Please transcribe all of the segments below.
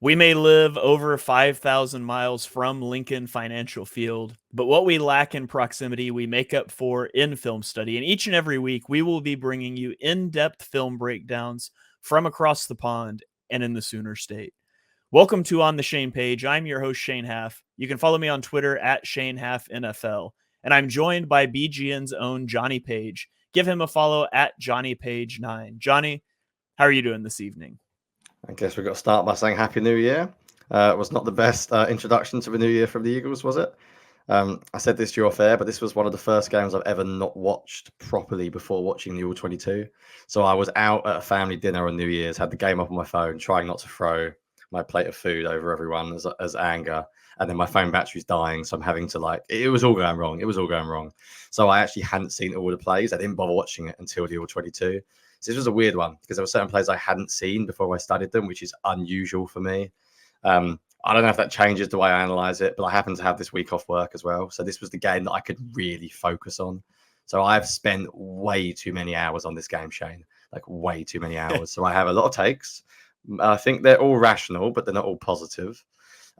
We may live over 5,000 miles from Lincoln Financial Field, but what we lack in proximity, we make up for in film study. And each and every week, we will be bringing you in-depth film breakdowns from across the pond and in the Sooner State. Welcome to On the Shane Page. I'm your host, Shane Haff. You can follow me on Twitter at Shane Haff NFL. And I'm joined by BGN's own Jonny Page. Give him a follow at Jonny Page 9. Jonny, how are you doing this evening? I guess we've got to start by saying Happy New Year. It was not the best introduction to the New Year from the Eagles, was it? I said this to you off air, but this was one of the first games I've ever not watched properly before watching the All-22. So I was out at a family dinner on New Year's, had the game up on my phone, trying not to throw my plate of food over everyone as anger. And then my phone battery's dying, so I'm having to it was all going wrong. It was all going wrong. So I actually hadn't seen all the plays. I didn't bother watching it until the All-22. So this was a weird one because there were certain plays I hadn't seen before I studied them, which is unusual for me. I don't know if that changes the way I analyze it, but I happen to have this week off work as well. So this was the game that I could really focus on. So I've spent way too many hours on this game, Shane, like way too many hours. So I have a lot of takes. I think they're all rational, but they're not all positive.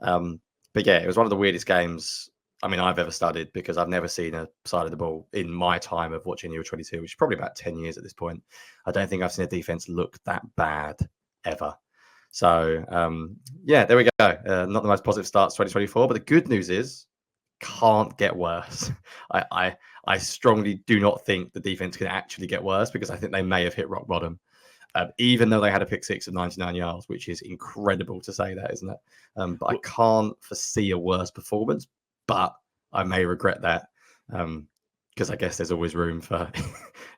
But yeah, it was one of the weirdest games I've ever studied because I've never seen a side of the ball in my time of watching U22, which is probably about 10 years at this point. I don't think I've seen a defense look that bad ever. So, there we go. Not the most positive start to 2024, but the good news is can't get worse. I strongly do not think the defense can actually get worse because I think they may have hit rock bottom. Even though they had a pick six of 99 yards, which is incredible to say that, isn't it? But I can't foresee a worse performance, but I may regret that because I guess there's always room for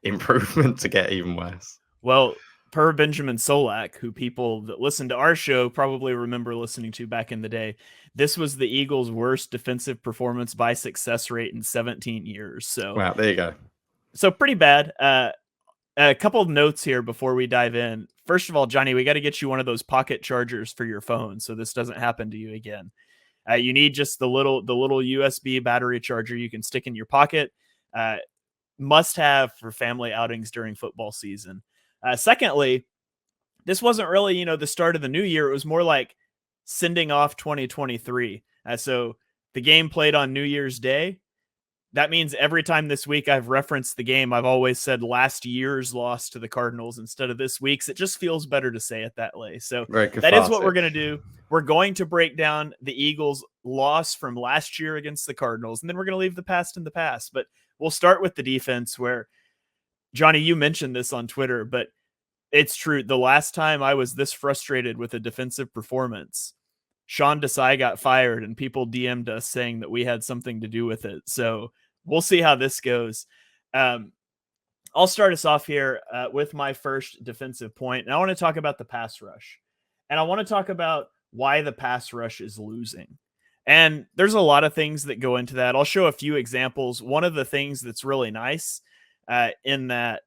improvement to get even worse. Well, per Benjamin Solak, who people that listen to our show probably remember listening to back in the day, this was the Eagles' worst defensive performance by success rate in 17 years. So, wow, there you go. So pretty bad. A couple of notes here before we dive in. First of all, Jonny, we got to get you one of those pocket chargers for your phone so this doesn't happen to you again. You need just the little USB battery charger you can stick in your pocket. Must have for family outings during football season. Secondly, this wasn't really, the start of the new year. It was more like sending off 2023. So the game played on New Year's Day. That means every time this week I've referenced the game, I've always said last year's loss to the Cardinals instead of this week's. It just feels better to say it that way. So that is what we're going to do. We're going to break down the Eagles' loss from last year against the Cardinals, and then we're going to leave the past in the past. But we'll start with the defense where, Jonny, you mentioned this on Twitter, but it's true. The last time I was this frustrated with a defensive performance, Sean Desai got fired and people DM'd us saying that we had something to do with it. So we'll see how this goes. I'll start us off here with my first defensive point. And I want to talk about the pass rush. And I want to talk about why the pass rush is losing. And there's a lot of things that go into that. I'll show a few examples. One of the things that's really nice in that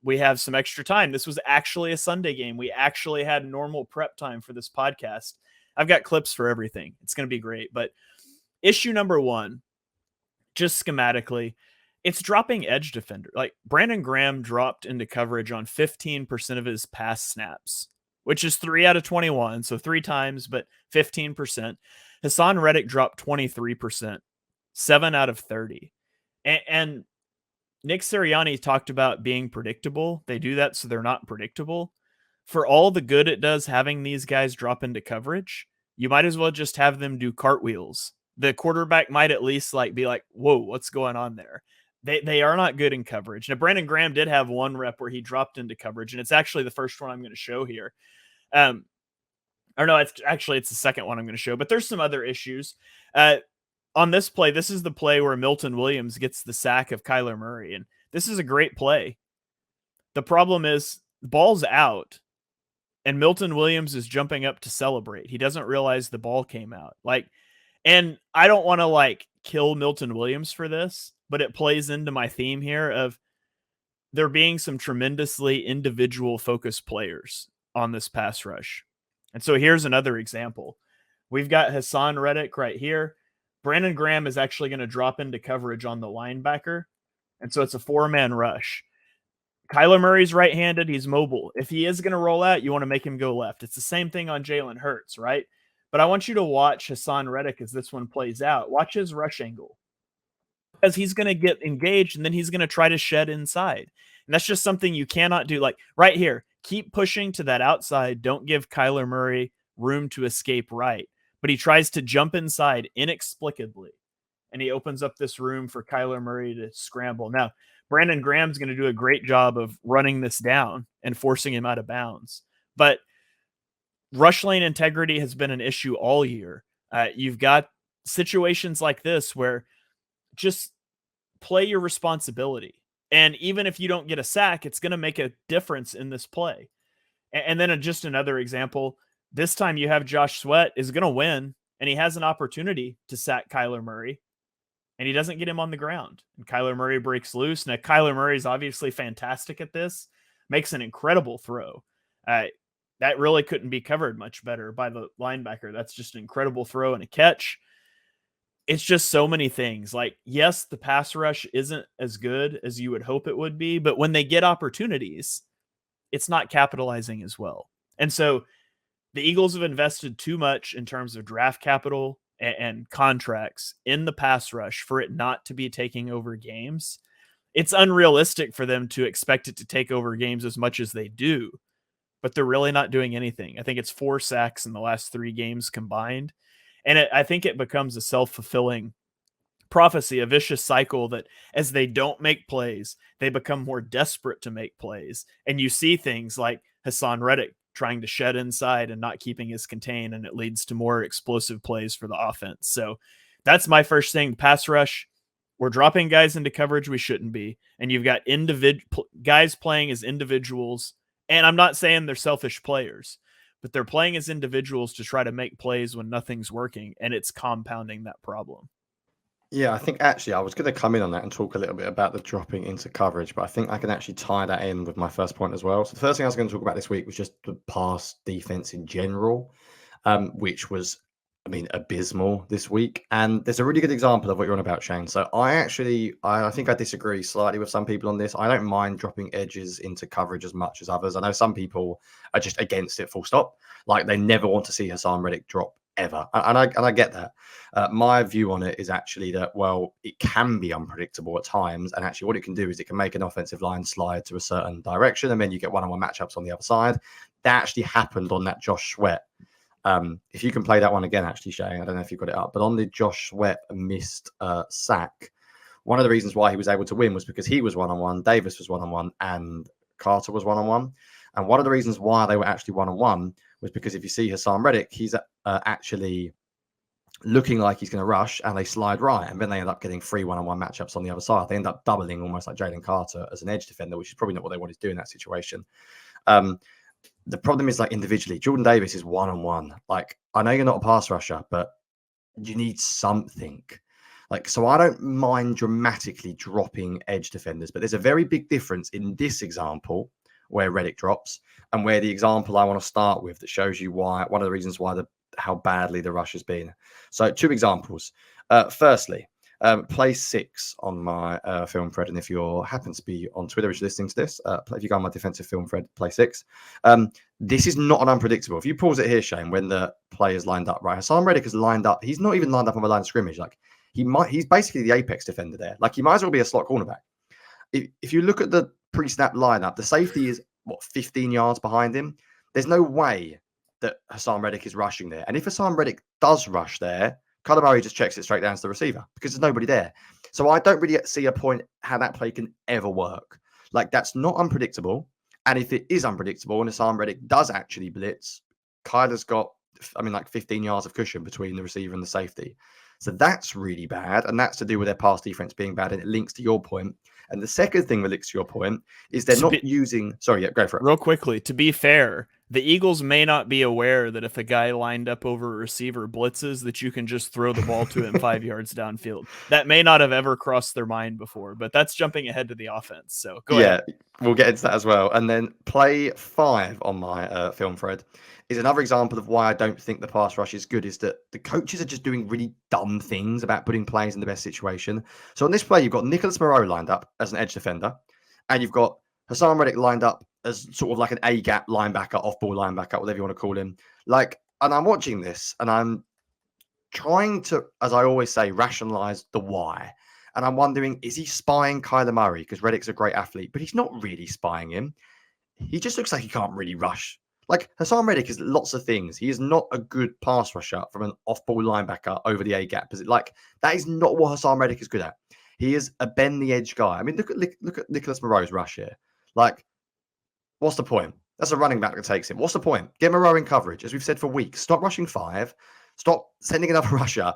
we have some extra time. This was actually a Sunday game. We actually had normal prep time for this podcast. I've got clips for everything. It's going to be great. But issue number one, just schematically, it's dropping edge defender. Like Brandon Graham dropped into coverage on 15% of his pass snaps, which is 3 out of 21. So 3 times, but 15%. Hassan Reddick dropped 23%, 7 out of 30. And Nick Sirianni talked about being predictable. They do that so they're not predictable. For all the good it does having these guys drop into coverage, you might as well just have them do cartwheels. The quarterback might at least be like, whoa, what's going on there? They are not good in coverage. Now, Brandon Graham did have one rep where he dropped into coverage, and it's actually the first one I'm going to show here. Or no, it's the second one I'm going to show, but there's some other issues. On this play, this is the play where Milton Williams gets the sack of Kyler Murray, and this is a great play. The problem is the ball's out, and Milton Williams is jumping up to celebrate. He doesn't realize the ball came out. And I don't want to kill Milton Williams for this, but it plays into my theme here of there being some tremendously individual focused players on this pass rush. And so here's another example. We've got Hassan Reddick right here. Brandon Graham is actually going to drop into coverage on the linebacker. And so it's a 4-man rush. Kyler Murray's right-handed. He's mobile. If he is going to roll out, you want to make him go left. It's the same thing on Jalen Hurts, right? But I want you to watch Hassan Reddick as this one plays out. Watch his rush angle, because he's going to get engaged and then he's going to try to shed inside. And that's just something you cannot do. Like right here, keep pushing to that outside. Don't give Kyler Murray room to escape right. But he tries to jump inside inexplicably, and he opens up this room for Kyler Murray to scramble. Now, Brandon Graham's going to do a great job of running this down and forcing him out of bounds. But rush lane integrity has been an issue all year. You've got situations like this where just play your responsibility. And even if you don't get a sack, it's going to make a difference in this play. And then just another example, this time you have Josh Sweat is going to win, and he has an opportunity to sack Kyler Murray, and he doesn't get him on the ground. And Kyler Murray breaks loose. Now, Kyler Murray is obviously fantastic at this, makes an incredible throw. That really couldn't be covered much better by the linebacker. That's just an incredible throw and a catch. It's just so many things. Like, yes, the pass rush isn't as good as you would hope it would be, but when they get opportunities, it's not capitalizing as well. And so the Eagles have invested too much in terms of draft capital and contracts in the pass rush for it not to be taking over games. It's unrealistic for them to expect it to take over games as much as they do, but they're really not doing anything. I think it's 4 sacks in the last 3 games combined. And I think it becomes a self-fulfilling prophecy, a vicious cycle that as they don't make plays, they become more desperate to make plays. And you see things like Hassan Reddick trying to shed inside and not keeping his contain, and it leads to more explosive plays for the offense. So that's my first thing. Pass rush, we're dropping guys into coverage we shouldn't be. And you've got guys playing as individuals. And I'm not saying they're selfish players, but they're playing as individuals to try to make plays when nothing's working, and it's compounding that problem. Yeah, I think actually I was going to come in on that and talk a little bit about the dropping into coverage, but I think I can actually tie that in with my first point as well. So the first thing I was going to talk about this week was just the pass defense in general, which was, I mean, abysmal this week. And there's a really good example of what you're on about, Shane. So I think I disagree slightly with some people on this. I don't mind dropping edges into coverage as much as others. I know some people are just against it, full stop. Like they never want to see Hassan Reddick drop ever. And I get that. My view on it is actually that, well, it can be unpredictable at times. And actually what it can do is it can make an offensive line slide to a certain direction. And then you get one-on-one matchups on the other side. That actually happened on that Josh Sweat. If you can play that one again, actually, Shane, I don't know if you got it up, but on the Josh Sweat missed sack, one of the reasons why he was able to win was because he was one-on-one, Davis was one-on-one, and Carter was one-on-one. And one of the reasons why they were actually one-on-one was because if you see Hassan Reddick, he's actually looking like he's going to rush, and they slide right, and then they end up getting 3 one-on-one matchups on the other side. They end up doubling almost like Jalen Carter as an edge defender, which is probably not what they wanted to do in that situation. The problem is, like, individually, Jordan Davis is one-on-one. Like, I know you're not a pass rusher, but you need something. Like, so I don't mind dramatically dropping edge defenders, but there's a very big difference in this example where Reddick drops and where the example I want to start with that shows you why, one of the reasons why how badly the rush has been. So 2 examples. Firstly, play 6 on my film thread. And if you happen to be on Twitter as you're listening to this, if you go on my defensive film thread, play 6. This is not an unpredictable. If you pause it here, Shane, when the player's lined up, right? Hassan Reddick is lined up. He's not even lined up on the line of scrimmage. Like he's basically the apex defender there. Like he might as well be a slot cornerback. If you look at the pre-snap lineup, the safety is 15 yards behind him. There's no way that Hassan Reddick is rushing there. And if Hassan Reddick does rush there, Kyler Murray just checks it straight down to the receiver because there's nobody there. So I don't really see a point how that play can ever work. Like, that's not unpredictable. And if it is unpredictable and Hassan Reddick does actually blitz, Kyler's got, 15 yards of cushion between the receiver and the safety. So that's really bad. And that's to do with their pass defense being bad. And it links to your point. And the second thing that links to your point is they're not using... Sorry, yeah, go for it. Real quickly, to be fair, the Eagles may not be aware that if a guy lined up over a receiver blitzes, that you can just throw the ball to him 5 yards downfield. That may not have ever crossed their mind before, but that's jumping ahead to the offense. So go ahead. Yeah, we'll get into that as well. And then play 5 on my film thread is another example of why I don't think the pass rush is good, is that the coaches are just doing really dumb things about putting players in the best situation. So on this play, you've got Nicholas Moreau lined up as an edge defender, and you've got Hassan Reddick lined up as sort of like an A-gap linebacker, off-ball linebacker, whatever you want to call him. Like, and I'm watching this and I'm trying to, as I always say, rationalize the why. And I'm wondering, is he spying Kyler Murray? Because Reddick's a great athlete, but he's not really spying him. He just looks like he can't really rush. Like, Hassan Reddick is lots of things. He is not a good pass rusher from an off-ball linebacker over the A-gap. Like, that is not what Hassan Reddick is good at. He is a bend the edge guy. I mean, look at Nicholas Moreau's rush here. Like, what's the point? That's a running back that takes him. What's the point? Get Moreau in coverage, as we've said for weeks. Stop rushing 5. Stop sending another rusher.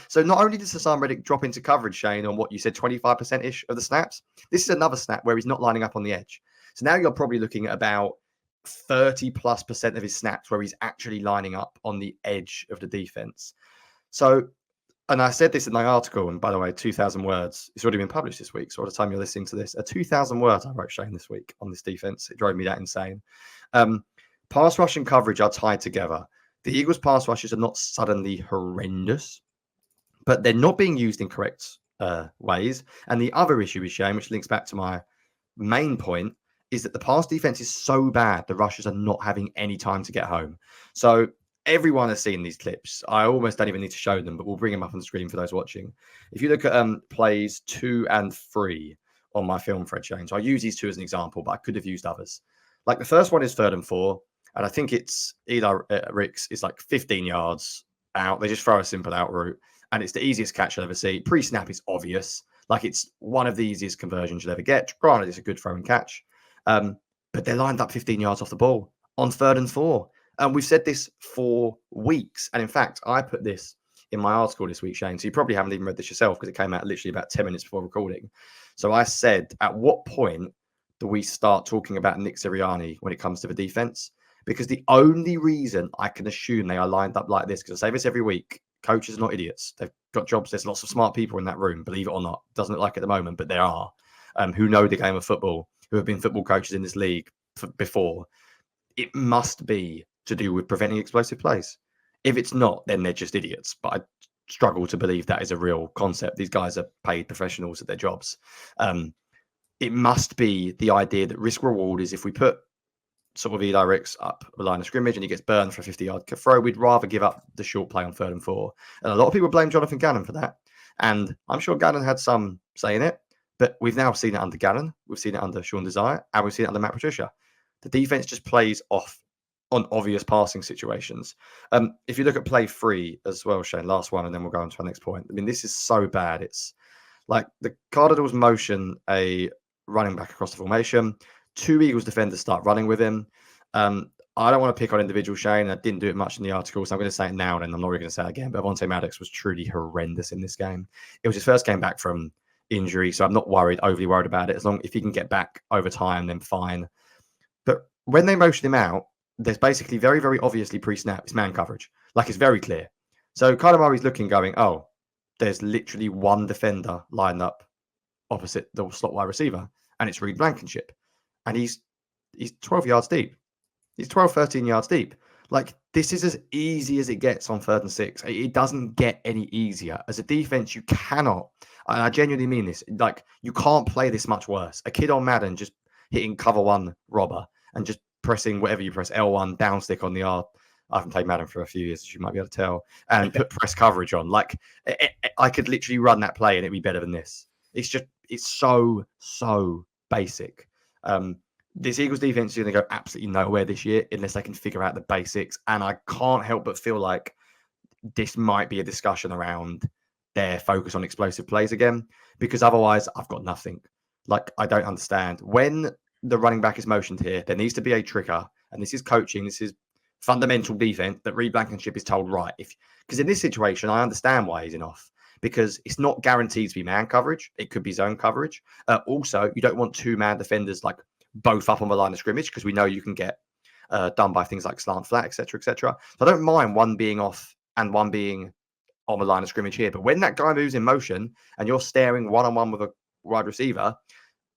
So not only does Hassan Reddick drop into coverage, Shane, on what you said, 25%-ish of the snaps, this is another snap where he's not lining up on the edge. So now you're probably looking at about 30+% of his snaps where he's actually lining up on the edge of the defense. So, and I said this in my article, and by the way, 2,000 words. It's already been published this week. So by the time you're listening to this, 2,000 words I wrote, Shane, this week on this defense. It drove me that insane. Pass rush and coverage are tied together. The Eagles' pass rushes are not suddenly horrendous, but they're not being used in correct ways. And the other issue is, Shane, which links back to my main point, is that the pass defense is so bad, the rushers are not having any time to get home. So everyone has seen these clips. I almost don't even need to show them, but we'll bring them up on the screen for those watching. If you look at plays 2 and 3 on my film thread, Shane, so I use these 2 as an example, but I could have used others. Like the first one is 3rd and 4, and I think it's Eli Ricks is like 15 yards out. They just throw a simple out route, and it's the easiest catch I'll ever see. Pre-snap is obvious. Like it's one of the easiest conversions you'll ever get. Granted, it's a good throw and catch. But they're lined up 15 yards off the ball on 3rd and 4. And we've said this for weeks. And in fact, I put this in my article this week, Shane. So you probably haven't even read this yourself because it came out literally about 10 minutes before recording. So I said, at what point do we start talking about Nick Sirianni when it comes to the defense? Because the only reason I can assume they are lined up like this, because I say this every week, coaches are not idiots. They've got jobs. There's lots of smart people in that room, believe it or not. Doesn't look like it at the moment, but there are who know the game of football, who have been football coaches in this league before. It must be to do with preventing explosive plays. If it's not, then they're just idiots. But I struggle to believe that is a real concept. These guys are paid professionals at their jobs. It must be the idea that risk reward is if we put sort of Eli Ricks up the line of scrimmage and he gets burned for a 50-yard throw, we'd rather give up the short play on 3rd and 4. And a lot of people blame Jonathan Gannon for that. And I'm sure Gannon had some say in it. But we've now seen it under Gannon, we've seen it under Sean Desire, and we've seen it under Matt Patricia. The defense just plays off on obvious passing situations. If you look at play 3 as well, Shane, last one, and then we'll go on to our next point. I mean, this is so bad. It's like the Cardinals motion a running back across the formation. 2 Eagles defenders start running with him. I don't want to pick on individual Shane. I didn't do it much in the article, so I'm going to say it now, and I'm not really going to say it again. But Avonte Maddox was truly horrendous in this game. It was his first game back from injury, so I'm not overly worried about it. If he can get back over time, then fine. But when they motion him out, there's basically very, very obviously pre-snap. It's man coverage. Like it's very clear. So Kyler Murray's looking, going, oh, there's literally one defender lined up opposite the slot wide receiver, and it's Reed Blankenship. And he's 12 yards deep. He's 12, 13 yards deep. Like, this is as easy as it gets on 3rd and 6. It doesn't get any easier. As a defense, you cannot, and I genuinely mean this, like, you can't play this much worse. A kid on Madden just hitting cover 1 robber and just pressing whatever you press, L1 down stick on the R. I haven't played Madden for a few years, as you might be able to tell, and put press coverage on. Like, I could literally run that play and it'd be better than this. It's so basic. This Eagles defense is going to go absolutely nowhere this year unless they can figure out the basics. And I can't help but feel like this might be a discussion around their focus on explosive plays again, because otherwise I've got nothing. Like, I don't understand. When the running back is motioned here, there needs to be a trigger. And this is coaching. This is fundamental defense that Reed Blankenship is told, right. Because in this situation, I understand why he's in off. Because it's not guaranteed to be man coverage. It could be zone coverage. Also, you don't want 2 man defenders like both up on the line of scrimmage, because we know you can get done by things like slant flat, etc., etc. So I don't mind one being off and one being on the line of scrimmage here. But when that guy moves in motion and you're staring one-on-one with a wide receiver,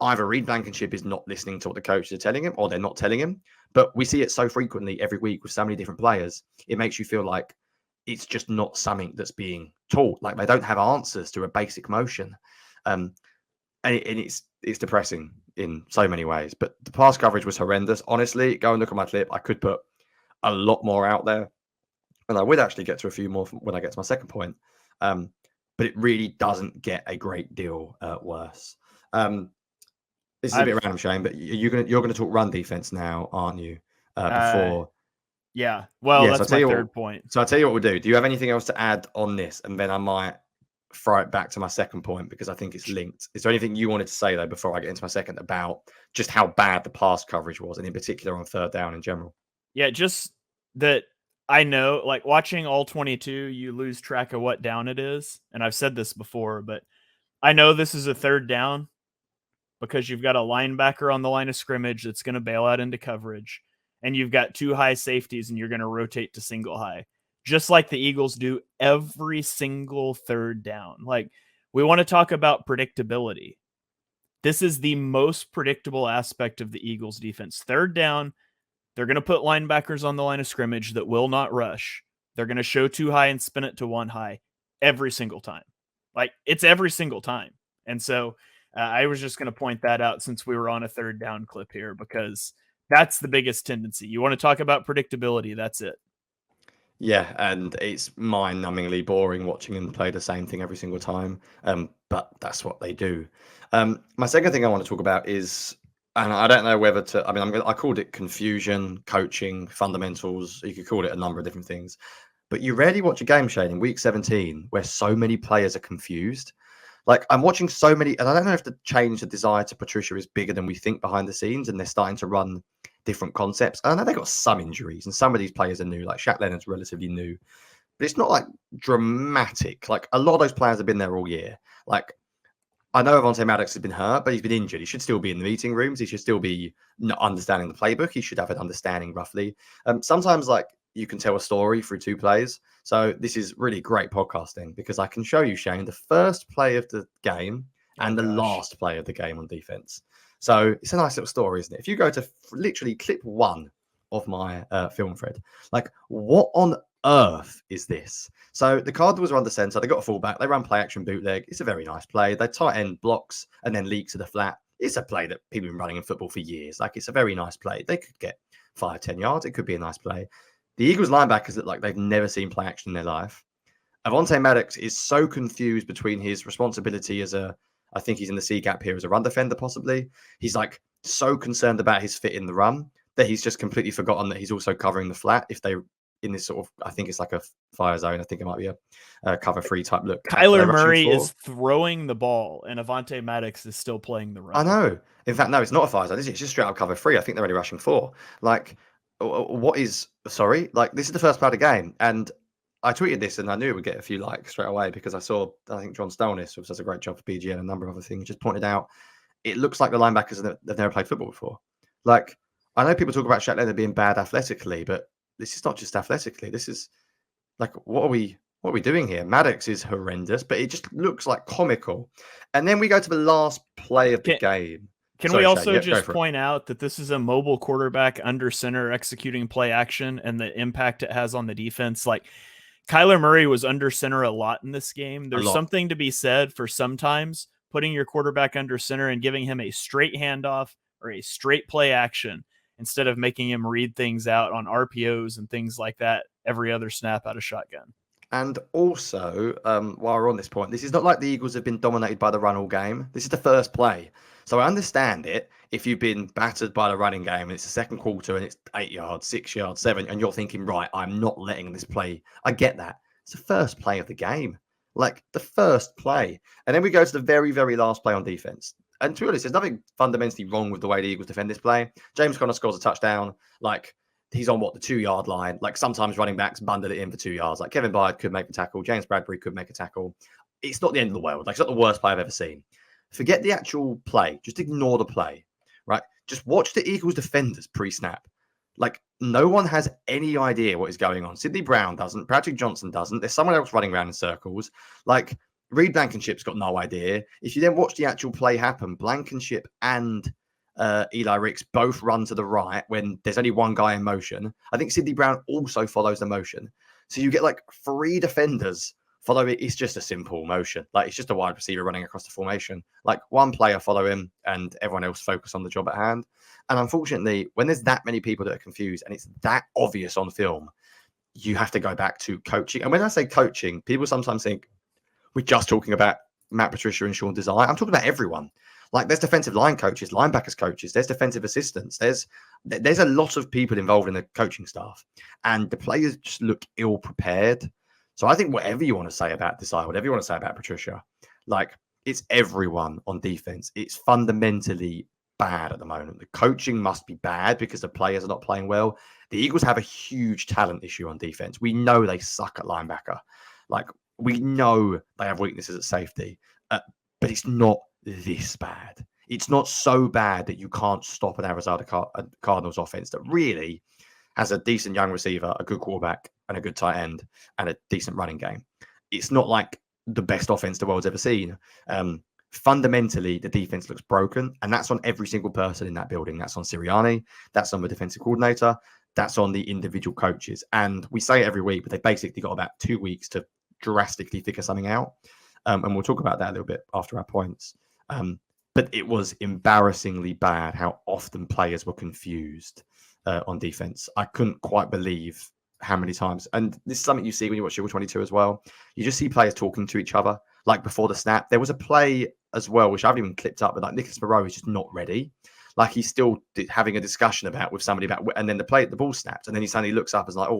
either Reed Blankenship is not listening to what the coaches are telling him, or they're not telling him. But we see it so frequently every week with so many different players. It makes you feel like it's just not something that's being taught. Like, they don't have answers to a basic motion. And it's depressing. in so many ways. But the pass coverage was horrendous. Honestly, go and look at my clip. I could put a lot more out there. And I would actually get to a few more when I get to my second point. But it really doesn't get a great deal worse. This is a bit random, Shane, but you're gonna talk run defense now, aren't you? Before, yeah. Well, yeah, that's my third point. So I'll tell you what we'll do. Do you have anything else to add on this? And then I might throw it back to my second point because I think it's linked. Is there anything you wanted to say though before I get into my second about just how bad the pass coverage was, and in particular on third down in general? Yeah, just that I know, like watching all 22, you lose track of what down it is. And I've said this before, but I know this is a third down because you've got a linebacker on the line of scrimmage that's going to bail out into coverage, and you've got two high safeties, and you're going to rotate to single high, just like the Eagles do every single third down. Like, we want to talk about predictability. This is the most predictable aspect of the Eagles defense. Third down, they're going to put linebackers on the line of scrimmage that will not rush. They're going to show two high and spin it to one high every single time. Like, it's every single time. And so I was just going to point that out since we were on a third down clip here, because that's the biggest tendency. You want to talk about predictability, that's it. Yeah, and it's mind-numbingly boring watching them play the same thing every single time. But that's what they do. My second thing I want to talk about is, and I don't know whether to, I mean, I called it confusion, coaching, fundamentals. You could call it a number of different things. But you rarely watch a game, Shane, in week 17 where so many players are confused. Like, I'm watching so many, and I don't know if the change, the desire to Patricia is bigger than we think behind the scenes, and they're starting to run different concepts. I know they got some injuries, and some of these players are new. Like Shaq Leonard's relatively new, but it's not like dramatic. Like, a lot of those players have been there all year. Like, I know Avonte Maddox has been hurt, but he's been injured. He should still be in the meeting rooms. He should still be not understanding the playbook. He should have an understanding roughly. Sometimes, like, you can tell a story through two plays. So this is really great podcasting because I can show you, Shane, the first play of the game and the last play of the game on defense. So it's a nice little story, isn't it? If you go to literally clip one of my film thread, like, what on earth is this? So the Cardinals are under center. They got a fullback. They run play action bootleg. It's a very nice play. They tight end blocks and then leak to the flat. It's a play that people have been running in football for years. Like, it's a very nice play. They could get 5-10 yards. It could be a nice play. The Eagles linebackers look like they've never seen play action in their life. Avonte Maddox is so confused between his responsibility as I think he's in the C gap here as a run defender, possibly. He's like so concerned about his fit in the run that he's just completely forgotten that he's also covering the flat. If they in this sort of, I think it's like a fire zone. I think it might be a cover 3 type look. Kyler Murray is throwing the ball, and Avonte Maddox is still playing the run. I know. In fact, no, it's not a fire zone. It's just straight up cover 3. I think they're only rushing 4. Like, what is, sorry, like, this is the first play of the game, and I tweeted this and I knew it would get a few likes straight away because I saw, I think John Stonis, who does a great job for BGN and a number of other things, just pointed out it looks like the linebackers have never played football before. Like, I know people talk about Shaq Leonard being bad athletically, but this is not just athletically. This is like, what are we doing here? Maddox is horrendous, but it just looks like comical. And then we go to the last play of the game. Can we also just point out that this is a mobile quarterback under center executing play action and the impact it has on the defense? Like, Kyler Murray was under center a lot in this game. There's something to be said for sometimes putting your quarterback under center and giving him a straight handoff or a straight play action instead of making him read things out on RPOs and things like that every other snap out of shotgun. And also, while we're on this point, this is not like the Eagles have been dominated by the run all game. This is the first play. So I understand it if you've been battered by the running game and it's the second quarter and it's 8 yards, 6 yards, 7, and you're thinking, right, I'm not letting this play. I get that. It's the first play of the game. Like, the first play. And then we go to the very, very last play on defense. And to be honest, there's nothing fundamentally wrong with the way the Eagles defend this play. James Conner scores a touchdown. Like, he's on the 2-yard line. Like, sometimes running backs bundle it in for 2 yards. Like, Kevin Byard could make a tackle. James Bradbury could make a tackle. It's not the end of the world. Like, it's not the worst play I've ever seen. Forget the actual play. Just ignore the play, right? Just watch the Eagles defenders pre-snap. Like, no one has any idea what is going on. Sidney Brown doesn't. Patrick Johnson doesn't. There's someone else running around in circles. Like, Reed Blankenship's got no idea. If you then watch the actual play happen, Blankenship and Eli Ricks both run to the right when there's only one guy in motion. I think Sidney Brown also follows the motion. So you get like 3 defenders follow it. It's just a simple motion. Like, it's just a wide receiver running across the formation. Like, one player follow him and everyone else focus on the job at hand. And unfortunately, when there's that many people that are confused and it's that obvious on film, you have to go back to coaching. And when I say coaching, people sometimes think we're just talking about Matt Patricia and Sean Desai. I'm talking about everyone. Like, there's defensive line coaches, linebackers coaches, there's defensive assistants. There's a lot of people involved in the coaching staff, and the players just look ill prepared. So I think whatever you want to say about Desai, whatever you want to say about Patricia, like, it's everyone on defense. It's fundamentally bad at the moment. The coaching must be bad because the players are not playing well. The Eagles have a huge talent issue on defense. We know they suck at linebacker. Like, we know they have weaknesses at safety, but it's not this bad. It's not so bad that you can't stop an Arizona Cardinals offense that really has a decent young receiver, a good quarterback, and a good tight end, and a decent running game. It's not like the best offense the world's ever seen. Fundamentally, the defense looks broken, and that's on every single person in that building. That's on Sirianni. That's on the defensive coordinator. That's on the individual coaches. And we say it every week, but they basically got about 2 weeks to drastically figure something out. And we'll talk about that a little bit after our points. But it was embarrassingly bad how often players were confused on defense. I couldn't quite believe how many times. And this is something you see when you watch Shield 22 as well. You just see players talking to each other, like before the snap. There was a play as well, which I haven't even clipped up, but like Nicholas Moreau is just not ready. Like, he's still having a discussion with somebody about, and then the ball snaps, and then he suddenly looks up and is like,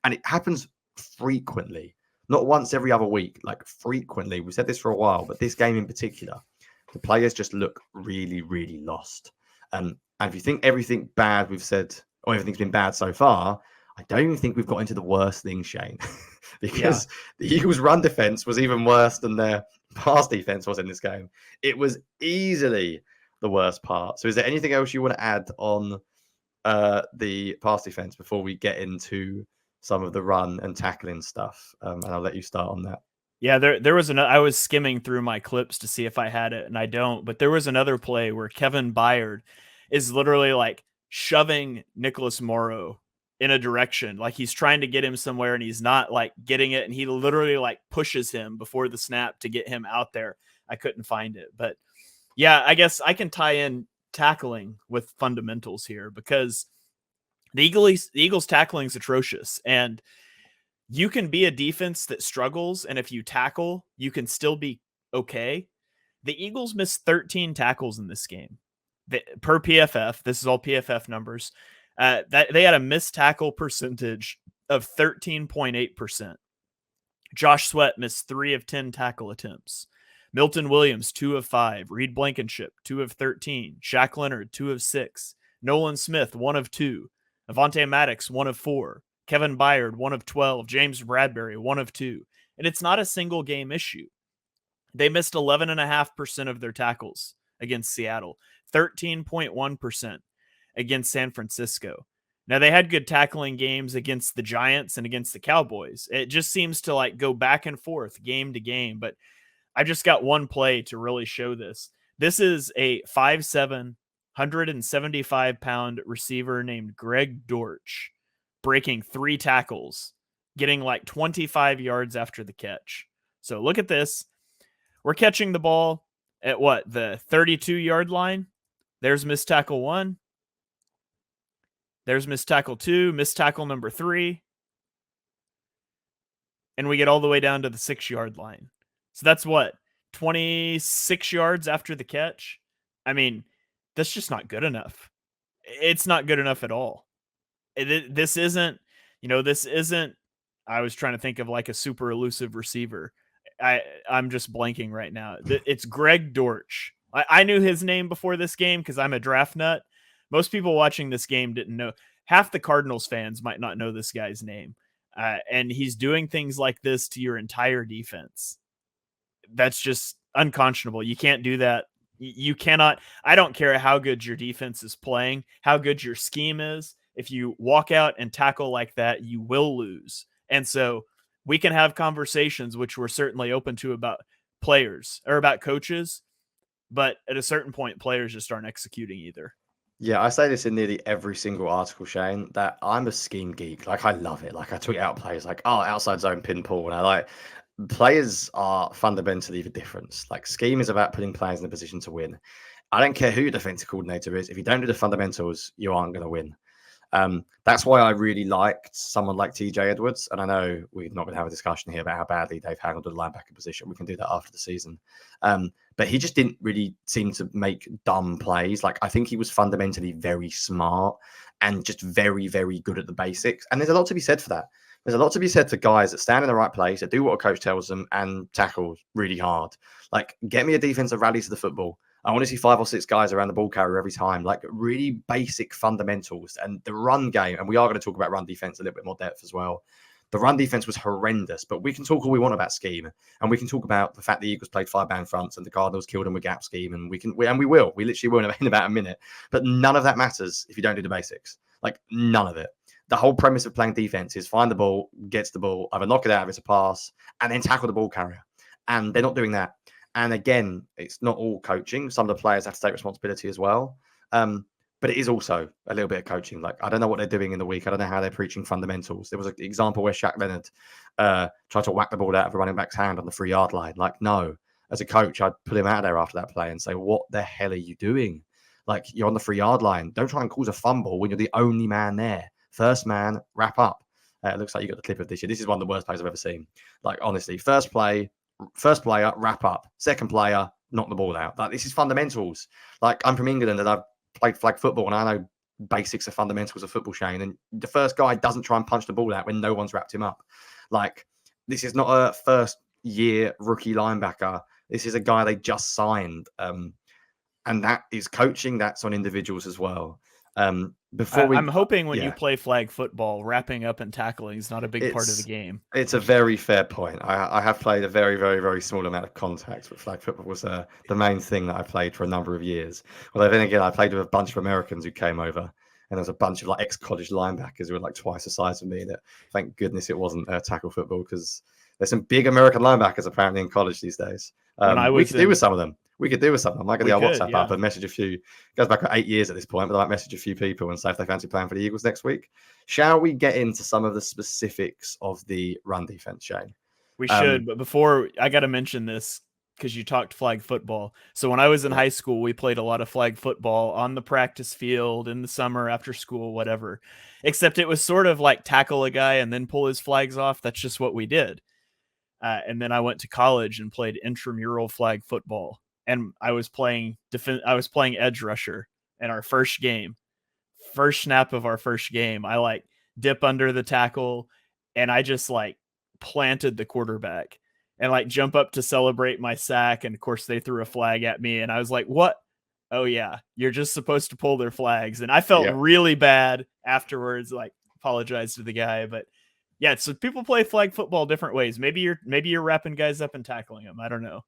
and it happens frequently. Not once every other week, like frequently. We've said this for a while, but this game in particular, the players just look really, really lost. And if you think everything bad we've said, or everything's been bad so far, I don't even think we've got into the worst thing, Shane, because the Eagles' run defense was even worse than their pass defense was in this game. It was easily the worst part. So is there anything else you want to add on the pass defense before we get into some of the run and tackling stuff? And I'll let you start on that. Yeah, there was I was skimming through my clips to see if I had it, and I don't. But there was another play where Kevin Byard is literally like shoving Nicholas Morrow in a direction, like he's trying to get him somewhere, and he's not like getting it, and he literally like pushes him before the snap to get him out there. I couldn't find it, but yeah, I guess I can tie in tackling with fundamentals here, because the Eagles tackling is atrocious, and you can be a defense that struggles, and if you tackle, you can still be okay. The Eagles missed 13 tackles in this game. Per PFF, this is all PFF numbers, that they had a missed tackle percentage of 13.8%. Josh Sweat missed 3 of 10 tackle attempts. Milton Williams, 2 of 5. Reed Blankenship, 2 of 13. Shaq Leonard, 2 of 6. Nolan Smith, 1 of 2. Avonte Maddox, 1 of 4. Kevin Byard, 1 of 12. James Bradbury, 1 of 2. And it's not a single game issue. They missed 11.5% of their tackles against Seattle, 13.1% against San Francisco. Now, they had good tackling games against the Giants and against the Cowboys. It just seems to like go back and forth game to game, but I just got one play to really show this. This is a 5'7", 175-pound receiver named Greg Dortch breaking 3 tackles, getting like 25 yards after the catch. So look at this. We're catching the ball at what? The 32-yard line. There's missed tackle 1. There's missed tackle 2, missed tackle number 3. And we get all the way down to the 6-yard line. So that's what? 26 yards after the catch? I mean, that's just not good enough. It's not good enough at all. This isn't, I was trying to think of like a super elusive receiver. I'm just blanking right now. It's Greg Dortch. I knew his name before this game because I'm a draft nut. Most people watching this game didn't know. Half the Cardinals fans might not know this guy's name. And he's doing things like this to your entire defense. That's just unconscionable. You can't do that. You cannot. I don't care how good your defense is playing, how good your scheme is. If you walk out and tackle like that, you will lose. And so we can have conversations, which we're certainly open to, about players or about coaches. But at a certain point, players just aren't executing either. Yeah, I say this in nearly every single article, Shane, that I'm a scheme geek. Like, I love it. Like, I tweet out plays like, outside zone pin pull. And players are fundamentally the difference. Like scheme is about putting players in a position to win. I don't care who your defensive coordinator is. If you don't do the fundamentals, you aren't going to win. That's why I really liked someone like TJ Edwards. And I know we're not going to have a discussion here about how badly they've handled the linebacker position. We can do that after the season. But he just didn't really seem to make dumb plays. Like, I think he was fundamentally very smart and just very, very good at the basics. And there's a lot to be said for that. There's a lot to be said for guys that stand in the right place, that do what a coach tells them, and tackle really hard. Like, get me a defensive rally to the football. I want to see 5 or 6 guys around the ball carrier every time, like really basic fundamentals. And the run game, and we are going to talk about run defense a little bit more depth as well. The run defense was horrendous, but we can talk all we want about scheme, and we can talk about the fact the Eagles played 5-man fronts and the Cardinals killed them with gap scheme, and we literally will in about a minute. But none of that matters if you don't do the basics. Like, none of it. The whole premise of playing defense is find the ball, gets the ball, either knock it out if it's a pass, and then tackle the ball carrier. And they're not doing that. And again, it's not all coaching. Some of the players have to take responsibility as well. But it is also a little bit of coaching. Like, I don't know what they're doing in the week. I don't know how they're preaching fundamentals. There was an example where Shaq Leonard tried to whack the ball out of a running back's hand on the 3-yard line. Like, no. As a coach, I'd put him out there after that play and say, what the hell are you doing? Like, you're on the 3-yard line. Don't try and cause a fumble when you're the only man there. First man, wrap up. It looks like you got the clip of this year. This is one of the worst plays I've ever seen. Like, honestly, first player, wrap up. Second player, knock the ball out. Like, this is fundamentals. Like, I'm from England and I've played flag football and I know basics of fundamentals of football, Shane. And the first guy doesn't try and punch the ball out when no one's wrapped him up. Like, this is not a first year rookie linebacker. This is a guy they just signed. And that is coaching. That's on individuals as well. I'm hoping when you play flag football, wrapping up and tackling is not a big part of the game. It's a very fair point. I have played a very, very, very small amount of contact, but flag football was the main thing that I played for a number of years. Although then again, I played with a bunch of Americans who came over, and there was a bunch of like ex-college linebackers who were like twice the size of me. That thank goodness it wasn't tackle football, because there's some big American linebackers apparently in college these days. We could do with some of them. I might get the WhatsApp up and message a few. It goes back 8 years at this point, but I might message a few people and say if they fancy playing for the Eagles next week. Shall we get into some of the specifics of the run defense, Shane? We should, but before, I got to mention this because you talked flag football. So when I was in high school, we played a lot of flag football on the practice field in the summer, after school, whatever. Except it was sort of like tackle a guy and then pull his flags off. That's just what we did. And then I went to college and played intramural flag football. And I was playing edge rusher in our first snap of our first game. I like dip under the tackle and I just like planted the quarterback and like jump up to celebrate my sack. And of course they threw a flag at me and I was like, what? Oh yeah, you're just supposed to pull their flags. And I felt really bad afterwards, like apologized to the guy, but yeah, so people play flag football different ways. Maybe you're wrapping guys up and tackling them. I don't know.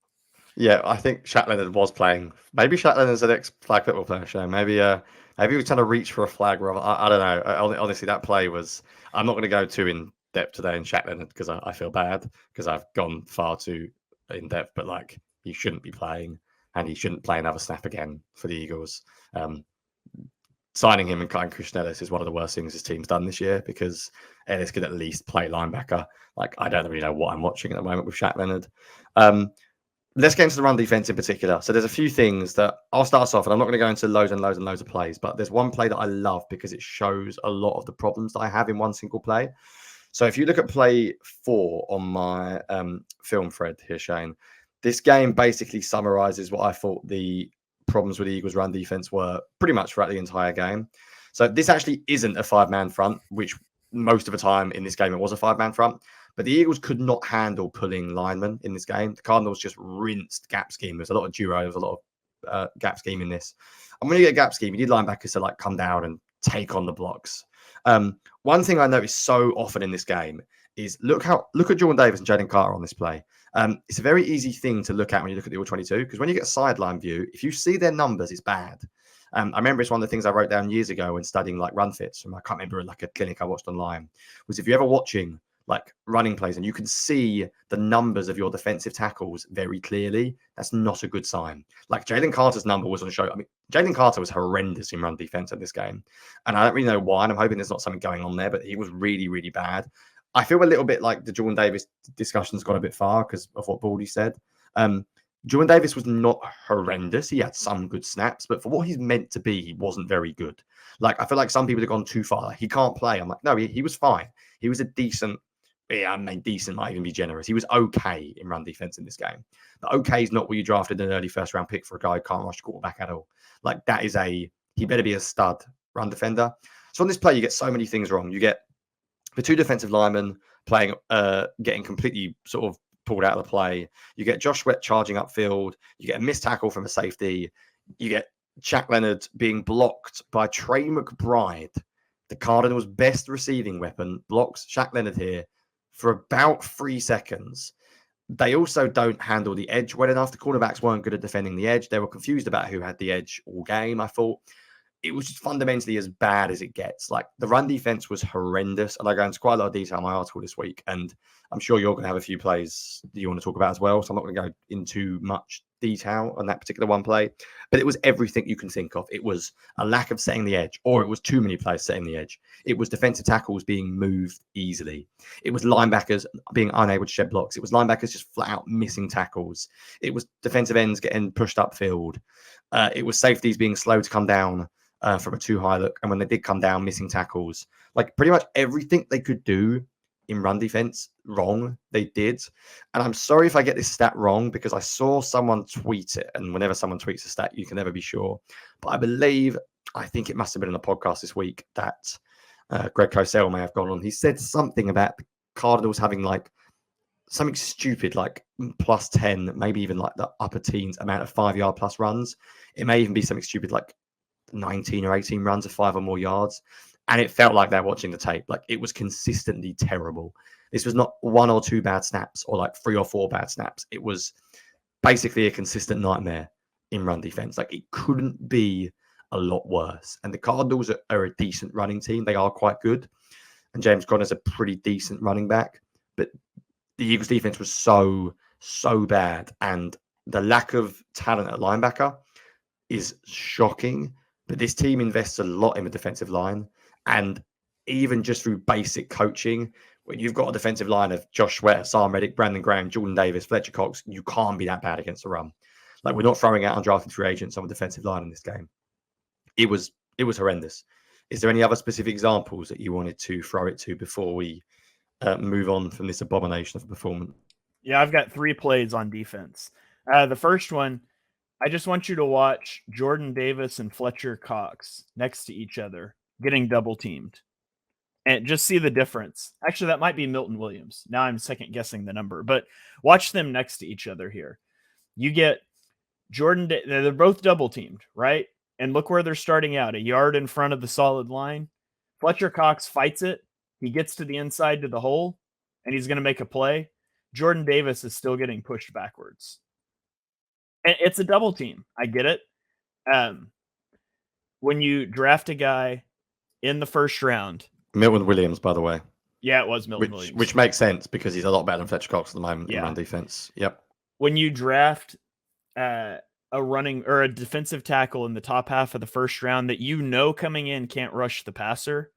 Yeah, I think Shaq Leonard was playing. Maybe Shaq Leonard's an ex-flag football player, Shane. Maybe he was trying to reach for a flag. Rather, I don't know. Honestly, that play was. I'm not going to go too in depth today in Shaq Leonard because I feel bad because I've gone far too in depth. But like, he shouldn't be playing, and he shouldn't play another snap again for the Eagles. Signing him and cutting Christian Ellis is one of the worst things his team's done this year, because Ellis could at least play linebacker. Like, I don't really know what I'm watching at the moment with Shaq Leonard. Let's get into the run defense in particular. So there's a few things that I'll start us off, and I'm not going to go into loads and loads and loads of plays, but there's one play that I love because it shows a lot of the problems that I have in one single play. So if you look at play 4 on my film thread here, Shane, this game basically summarizes what I thought the problems with the Eagles run defense were pretty much throughout the entire game. So this actually isn't a 5-man front, which most of the time in this game it was a 5-man front. But the Eagles could not handle pulling linemen in this game. The Cardinals just rinsed gap scheme. There's a lot of duo. There's a lot of gap scheme in this. And when you get a gap scheme, you need linebackers to like come down and take on the blocks. One thing I noticed so often in this game is look at Jordan Davis and Jaden Carter on this play. It's a very easy thing to look at when you look at the All-22, because when you get a sideline view, if you see their numbers, it's bad. I remember it's one of the things I wrote down years ago when studying like run fits from, I can't remember, like a clinic I watched online, was if you're ever watching like running plays and you can see the numbers of your defensive tackles very clearly, that's not a good sign. Like Jalen Carter's number was on show. I mean, Jalen Carter was horrendous in run defense in this game. And I don't really know why, and I'm hoping there's not something going on there, but he was really, really bad. I feel a little bit like the Jordan Davis discussion's gone a bit far because of what Baldy said. Jordan Davis was not horrendous. He had some good snaps, but for what he's meant to be, he wasn't very good. Like, I feel like some people have gone too far. Like, he can't play. I'm like, no, he was fine. He was a decent, decent might even be generous. He was okay in run defense in this game. But okay is not what you drafted an early first round pick for a guy who can't rush quarterback at all. Like, that is he better be a stud run defender. So on this play, you get so many things wrong. You get the two defensive linemen getting completely sort of pulled out of the play. You get Josh Sweat charging upfield. You get a missed tackle from a safety. You get Shaq Leonard being blocked by Trey McBride, the Cardinals' best receiving weapon, blocks Shaq Leonard here for about 3 seconds. They also don't handle the edge well enough. The cornerbacks weren't good at defending the edge. They were confused about who had the edge all game, I thought. It was just fundamentally as bad as it gets. Like, the run defense was horrendous. And I go into quite a lot of detail in my article this week. And I'm sure you're going to have a few plays that you want to talk about as well. So I'm not going to go into much detail on that particular one play. But it was everything you can think of. It was a lack of setting the edge, or it was too many players setting the edge. It was defensive tackles being moved easily. It was linebackers being unable to shed blocks. It was linebackers just flat out missing tackles. It was defensive ends getting pushed upfield. It was safeties being slow to come down from a too high look. And when they did come down, missing tackles. Like, pretty much everything they could do in run defense wrong, they did. And I'm sorry if I get this stat wrong, because I saw someone tweet it. And whenever someone tweets a stat, you can never be sure. But I think it must have been in a podcast this week that Greg Cosell may have gone on. He said something about the Cardinals having like something stupid, like plus 10, maybe even like the upper teens amount of 5-yard plus runs. It may even be something stupid like 19 or 18 runs of 5 or more yards. And it felt like they're watching the tape. Like, it was consistently terrible. This was not 1 or 2 bad snaps or like 3 or 4 bad snaps. It was basically a consistent nightmare in run defense. Like, it couldn't be a lot worse. And the Cardinals are a decent running team. They are quite good. And James Conner's a pretty decent running back. But the Eagles defense was so bad. And the lack of talent at linebacker is shocking. But this team invests a lot in the defensive line. And even just through basic coaching, when you've got a defensive line of Josh Sweat, Sam Reddick, Brandon Graham, Jordan Davis, Fletcher Cox, you can't be that bad against the run. Like, we're not throwing out undrafted free agents on the defensive line in this game. It was horrendous. Is there any other specific examples that you wanted to throw it to before we move on from this abomination of a performance? Yeah, I've got 3 plays on defense. The first one, I just want you to watch Jordan Davis and Fletcher Cox next to each other getting double teamed and just see the difference. Actually, that might be Milton Williams. Now I'm second guessing the number, but watch them next to each other here. You get they're both double teamed, right? And look where they're starting out, a yard in front of the solid line. Fletcher Cox fights it. He gets to the inside to the hole, and he's going to make a play. Jordan Davis is still getting pushed backwards. And it's a double team. I get it. When you draft a guy in the first round. Milton Williams, by the way. Yeah, it was Milton Williams. Which makes sense because he's a lot better than Fletcher Cox at the moment in run defense. Yep. When you draft a running or a defensive tackle in the top half of the first round that coming in can't rush the passer,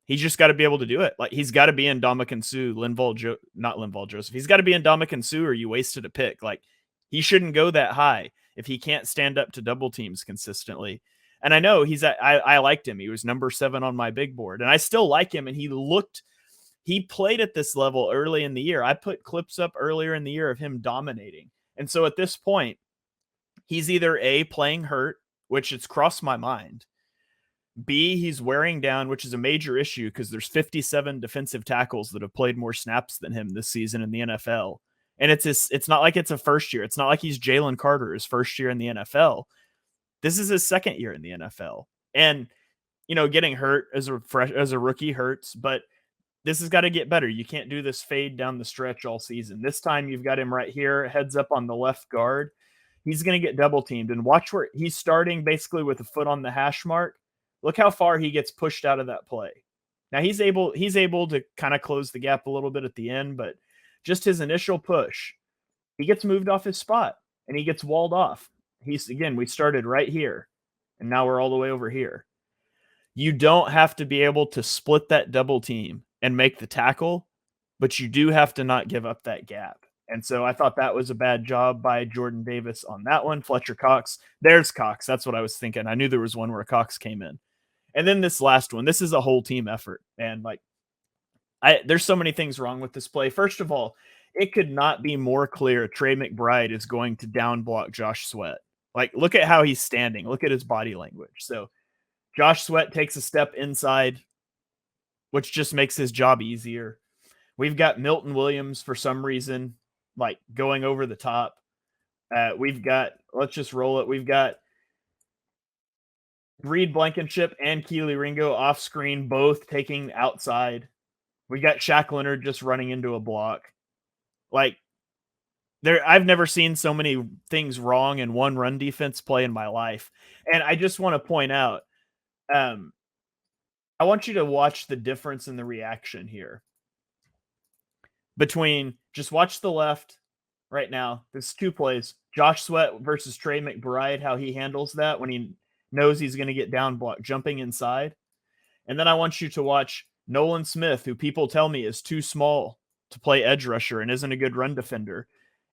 he's just got to be able to do it. Like, he's got to be in Ndamukong Suh, not Linval Joseph. He's got to be in Ndamukong Suh or you wasted a pick. Like, he shouldn't go that high if he can't stand up to double teams consistently. And I know I liked him. He was number 7 on my big board, and I still like him. And he played at this level early in the year. I put clips up earlier in the year of him dominating. And so at this point, he's either A, playing hurt, which it's crossed my mind. B, he's wearing down, which is a major issue because there's 57 defensive tackles that have played more snaps than him this season in the NFL. And it's not like it's a first year. It's not like he's Jalen Carter, his first year in the NFL. This is his second year in the NFL. And, getting hurt as a rookie hurts, but this has got to get better. You can't do this fade down the stretch all season. This time you've got him right here, heads up on the left guard. He's going to get double teamed, and watch where he's starting basically with a foot on the hash mark. Look how far he gets pushed out of that play. Now he's able to kind of close the gap a little bit at the end, but just his initial push, he gets moved off his spot and he gets walled off. We started right here and now we're all the way over here. You don't have to be able to split that double team and make the tackle, but you do have to not give up that gap. And so I thought that was a bad job by Jordan Davis on that one. Fletcher Cox, there's Cox. That's what I was thinking. I knew there was one where Cox came in. And then this last one, this is a whole team effort. And like, there's so many things wrong with this play. First of all, it could not be more clear Trey McBride is going to down block Josh Sweat. Like, look at how he's standing. Look at his body language. So Josh Sweat takes a step inside, which just makes his job easier. We've got Milton Williams for some reason, like going over the top. We've got, let's just roll it. We've got Reed Blankenship and Keely Ringo off screen, both taking outside. We got Shaq Leonard just running into a block. Like, I've never seen so many things wrong in one run defense play in my life. And I just want to point out, I want you to watch the difference in the reaction here between, just watch the left right now. There's 2 plays. Josh Sweat versus Trey McBride, how he handles that when he knows he's going to get down block, jumping inside. And then I want you to watch Nolan Smith, who people tell me is too small to play edge rusher and isn't a good run defender,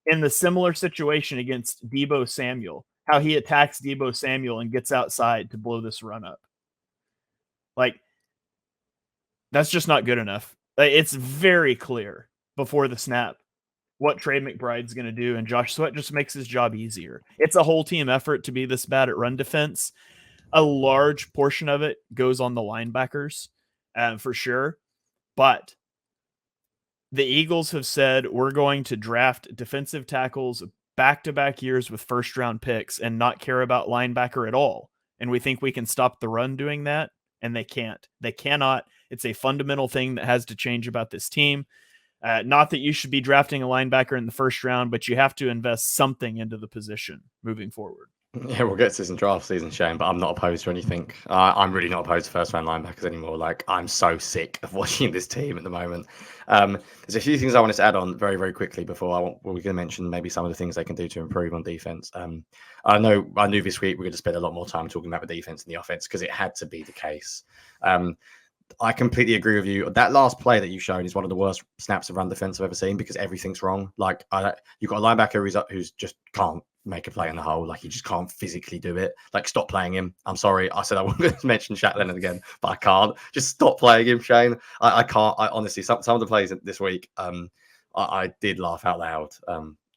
in the similar situation against Deebo Samuel, how he attacks Deebo Samuel and gets outside to blow this run up. Like, that's just not good enough. It's very clear before the snap what Trey McBride's going to do, and Josh Sweat just makes his job easier. It's a whole team effort to be this bad at run defense. A large portion of it goes on the linebackers, for sure. But the Eagles have said we're going to draft defensive tackles back-to-back years with first-round picks and not care about linebacker at all. And we think we can stop the run doing that, and they can't. They cannot. It's a fundamental thing that has to change about this team. Not that you should be drafting a linebacker in the first round, but you have to invest something into the position moving forward. Yeah, we'll get to this in draft season, Shane, but I'm not opposed to anything. I'm really not opposed to first-round linebackers anymore. Like, I'm so sick of watching this team at the moment. There's a few things I wanted to add on very, very quickly before we're going to mention maybe some of the things they can do to improve on defense. I knew this week we're going to spend a lot more time talking about the defense and the offense because it had to be the case. I completely agree with you. That last play that you showed is one of the worst snaps of run defense I've ever seen because everything's wrong. Like, you've got a linebacker who's just can't make a play in the hole. Like, he just can't physically do it. Like, stop playing him. I'm sorry. I said I wasn't to mention Shaq Leonard again, but I can't. Just stop playing him, Shane. I can't. I honestly, some of the plays this week, I did laugh out loud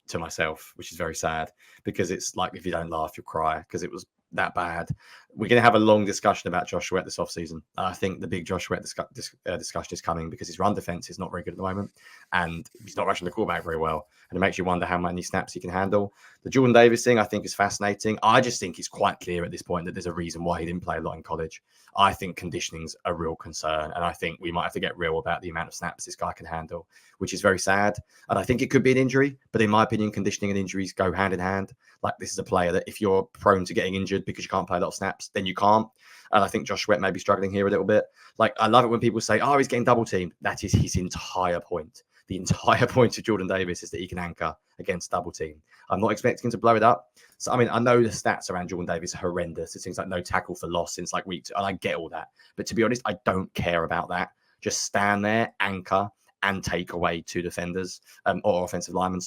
to myself, which is very sad because it's like, if you don't laugh, you'll cry because it was that bad. We're going to have a long discussion about Josh Sweat this offseason. I think the big Josh Sweat discussion is coming because his run defense is not very good at the moment and he's not rushing the quarterback very well. And it makes you wonder how many snaps he can handle. The Jordan Davis thing, I think, is fascinating. I just think it's quite clear at this point that there's a reason why he didn't play a lot in college. I think conditioning's a real concern. And I think we might have to get real about the amount of snaps this guy can handle, which is very sad. And I think it could be an injury. But in my opinion, conditioning and injuries go hand in hand. Like, this is a player that if you're prone to getting injured because you can't play a lot of snaps, then you can't. And I think Josh Sweat may be struggling here a little bit. Like, I love it when people say, oh, he's getting double teamed. That is his entire point. The entire point of Jordan Davis is that he can anchor against double team. I'm not expecting him to blow it up. So, I mean, I know the stats around Jordan Davis are horrendous. It seems like no tackle for loss since like week 2. And I get all that. But to be honest, I don't care about that. Just stand there, anchor, and take away 2 defenders or offensive linemen,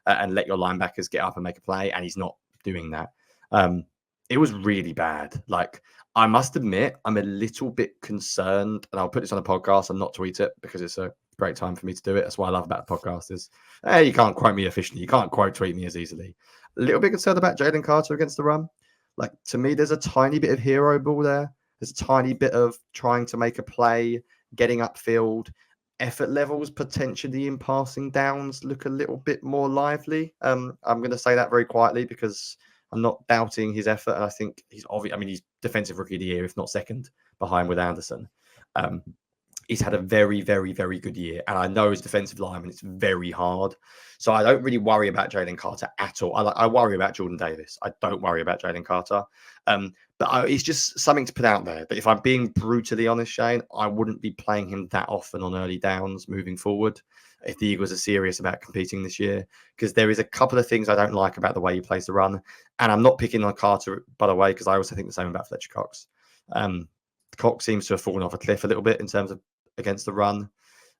and let your linebackers get up and make a play. And he's not doing that. It was really bad. Like, I must admit, I'm a little bit concerned, and I'll put this on a podcast and not tweet it because it's a great time for me to do it. That's what I love about the podcast is, hey, you can't quote me officially. You can't quote tweet me as easily. A little bit concerned about Jalen Carter against the run. Like, to me, there's a tiny bit of hero ball there. There's a tiny bit of trying to make a play, getting upfield. Effort levels potentially in passing downs look a little bit more lively. I'm going to say that very quietly because I'm not doubting his effort. And I think he's obvious. I mean, he's defensive rookie of the year, if not second behind with Anderson. He's had a very, very, very good year. And I know as defensive lineman, it's very hard. So I don't really worry about Jalen Carter at all. I worry about Jordan Davis. I don't worry about Jalen Carter. But it's just something to put out there. But if I'm being brutally honest, Shane, I wouldn't be playing him that often on early downs moving forward if the Eagles are serious about competing this year. Because there is a couple of things I don't like about the way he plays the run. And I'm not picking on Carter, by the way, because I also think the same about Fletcher Cox. Cox seems to have fallen off a cliff a little bit in terms of against the run.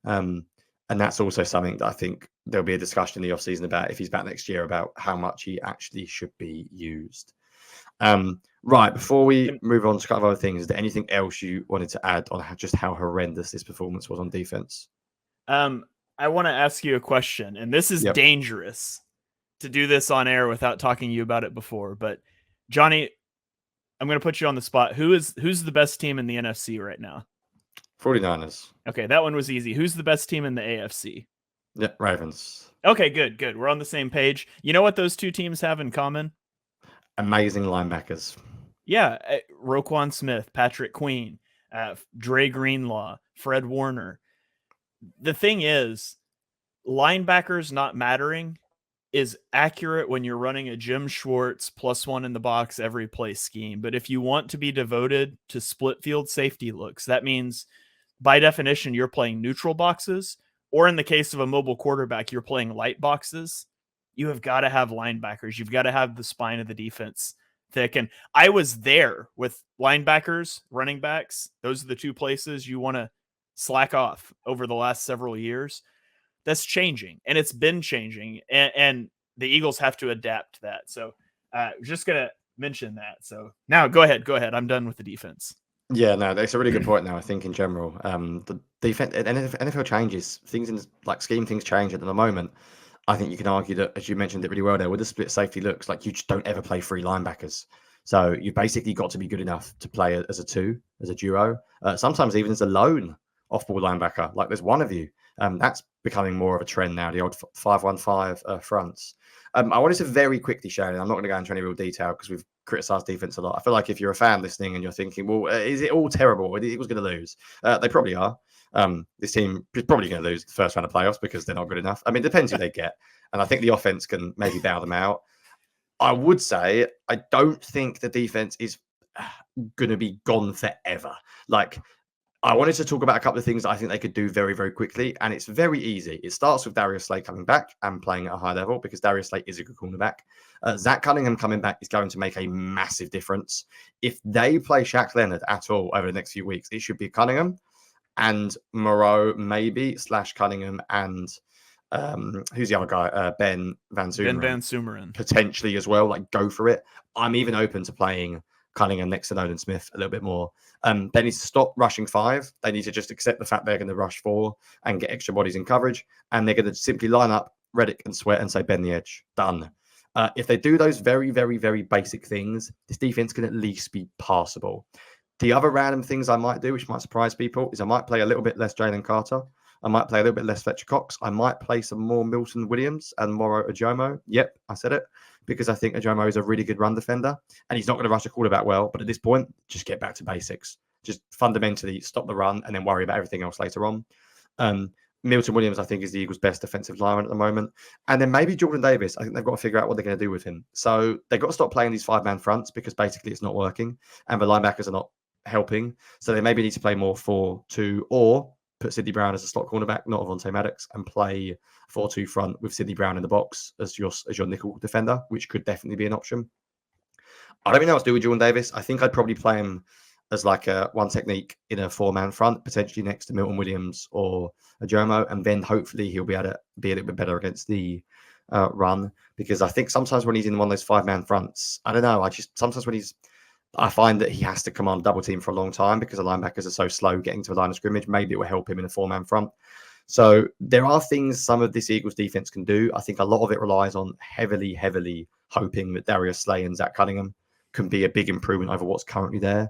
And that's also something that I think there'll be a discussion in the offseason about if he's back next year about how much he actually should be used. Right, before we move on to a couple of other things, is there anything else you wanted to add on just how horrendous this performance was on defense? I want to ask you a question, and this is dangerous to do this on air without talking to you about it before. But Jonny, I'm going to put you on the spot. Who's the best team in the NFC right now? 49ers. Okay, that one was easy. Who's the best team in the AFC? Yeah, Ravens. Okay, good. We're on the same page. You know what those two teams have in common? Amazing linebackers. Yeah, Roquan Smith, Patrick Queen, Dre Greenlaw, Fred Warner. The thing is, linebackers not mattering is accurate when you're running a Jim Schwartz +1 in the box every play scheme. But if you want to be devoted to split field safety looks, that means by definition, you're playing neutral boxes, or in the case of a mobile quarterback, you're playing light boxes. You have got to have linebackers. You've got to have the spine of the defense thick. And I was there with linebackers, running backs. Those are the two places you want to slack off over the last several years. That's changing, and it's been changing, and the Eagles have to adapt to that. So just going to mention that. So now go ahead. I'm done with the defense. Yeah, no, that's a really good point now, I think, in general. The defense, NFL changes, things in like scheme, things change at the moment. I think you can argue that, as you mentioned it really well there, with the split safety looks, like you just don't ever play three linebackers. So you basically got to be good enough to play as a duo, sometimes even as a lone off-ball linebacker. Like there's one of you. That's becoming more of a trend now, the old 5-1-5 fronts. I wanted to very quickly share, and I'm not going to go into any real detail because we've criticized defense a lot. I feel like if you're a fan listening and you're thinking, well, is it all terrible? Are the Eagles going to lose? They probably are. This team is probably going to lose the first round of playoffs because they're not good enough. I mean, it depends who they get. And I think the offense can maybe bail them out. I would say I don't think the defense is going to be gone forever. Like, I wanted to talk about a couple of things that I think they could do very, very quickly, and it's very easy. It starts with Darius Slay coming back and playing at a high level because Darius Slay is a good cornerback. Zach Cunningham coming back is going to make a massive difference. If they play Shaq Leonard at all over the next few weeks, it should be Cunningham and Moreau maybe / Cunningham and who's the other guy? Ben Van Sumeren. Potentially as well. Like, go for it. I'm even open to playing Cunningham next to Nolan Smith a little bit more. They need to stop rushing 5. They need to just accept the fact they're going to rush 4 and get extra bodies in coverage. And they're going to simply line up Reddick and Sweat and say, bend the edge. Done. If they do those very, very, very basic things, this defense can at least be passable. The other random things I might do, which might surprise people, is I might play a little bit less Jalen Carter. I might play a little bit less Fletcher Cox. I might play some more Milton Williams and Moro Ajomo. Yep, I said it. Because I think Ajomo is a really good run defender. And he's not going to rush a quarterback well. But at this point, just get back to basics. Just fundamentally stop the run and then worry about everything else later on. Milton Williams, I think, is the Eagles' best defensive lineman at the moment. And then maybe Jordan Davis. I think they've got to figure out what they're going to do with him. So they've got to stop playing these 5-man fronts because basically it's not working. And the linebackers are not helping. So they maybe need to play more 4-2 or put Sidney Brown as a slot cornerback, not Avonte Maddox, and play 4-2 front with Sidney Brown in the box as your nickel defender, which could definitely be an option. I don't really know what to do with Jordan Davis. I think I'd probably play him as like a one technique in a 4-man front, potentially next to Milton Williams or Ajomo, and then hopefully he'll be able to be a little bit better against the run. Because I think sometimes when he's in one of those 5-man fronts, I don't know. I find that he has to command double team for a long time because the linebackers are so slow getting to the line of scrimmage. Maybe it will help him in a 4-man front. So there are things some of this Eagles defense can do. I think a lot of it relies on heavily hoping that Darius Slay and Zach Cunningham can be a big improvement over what's currently there.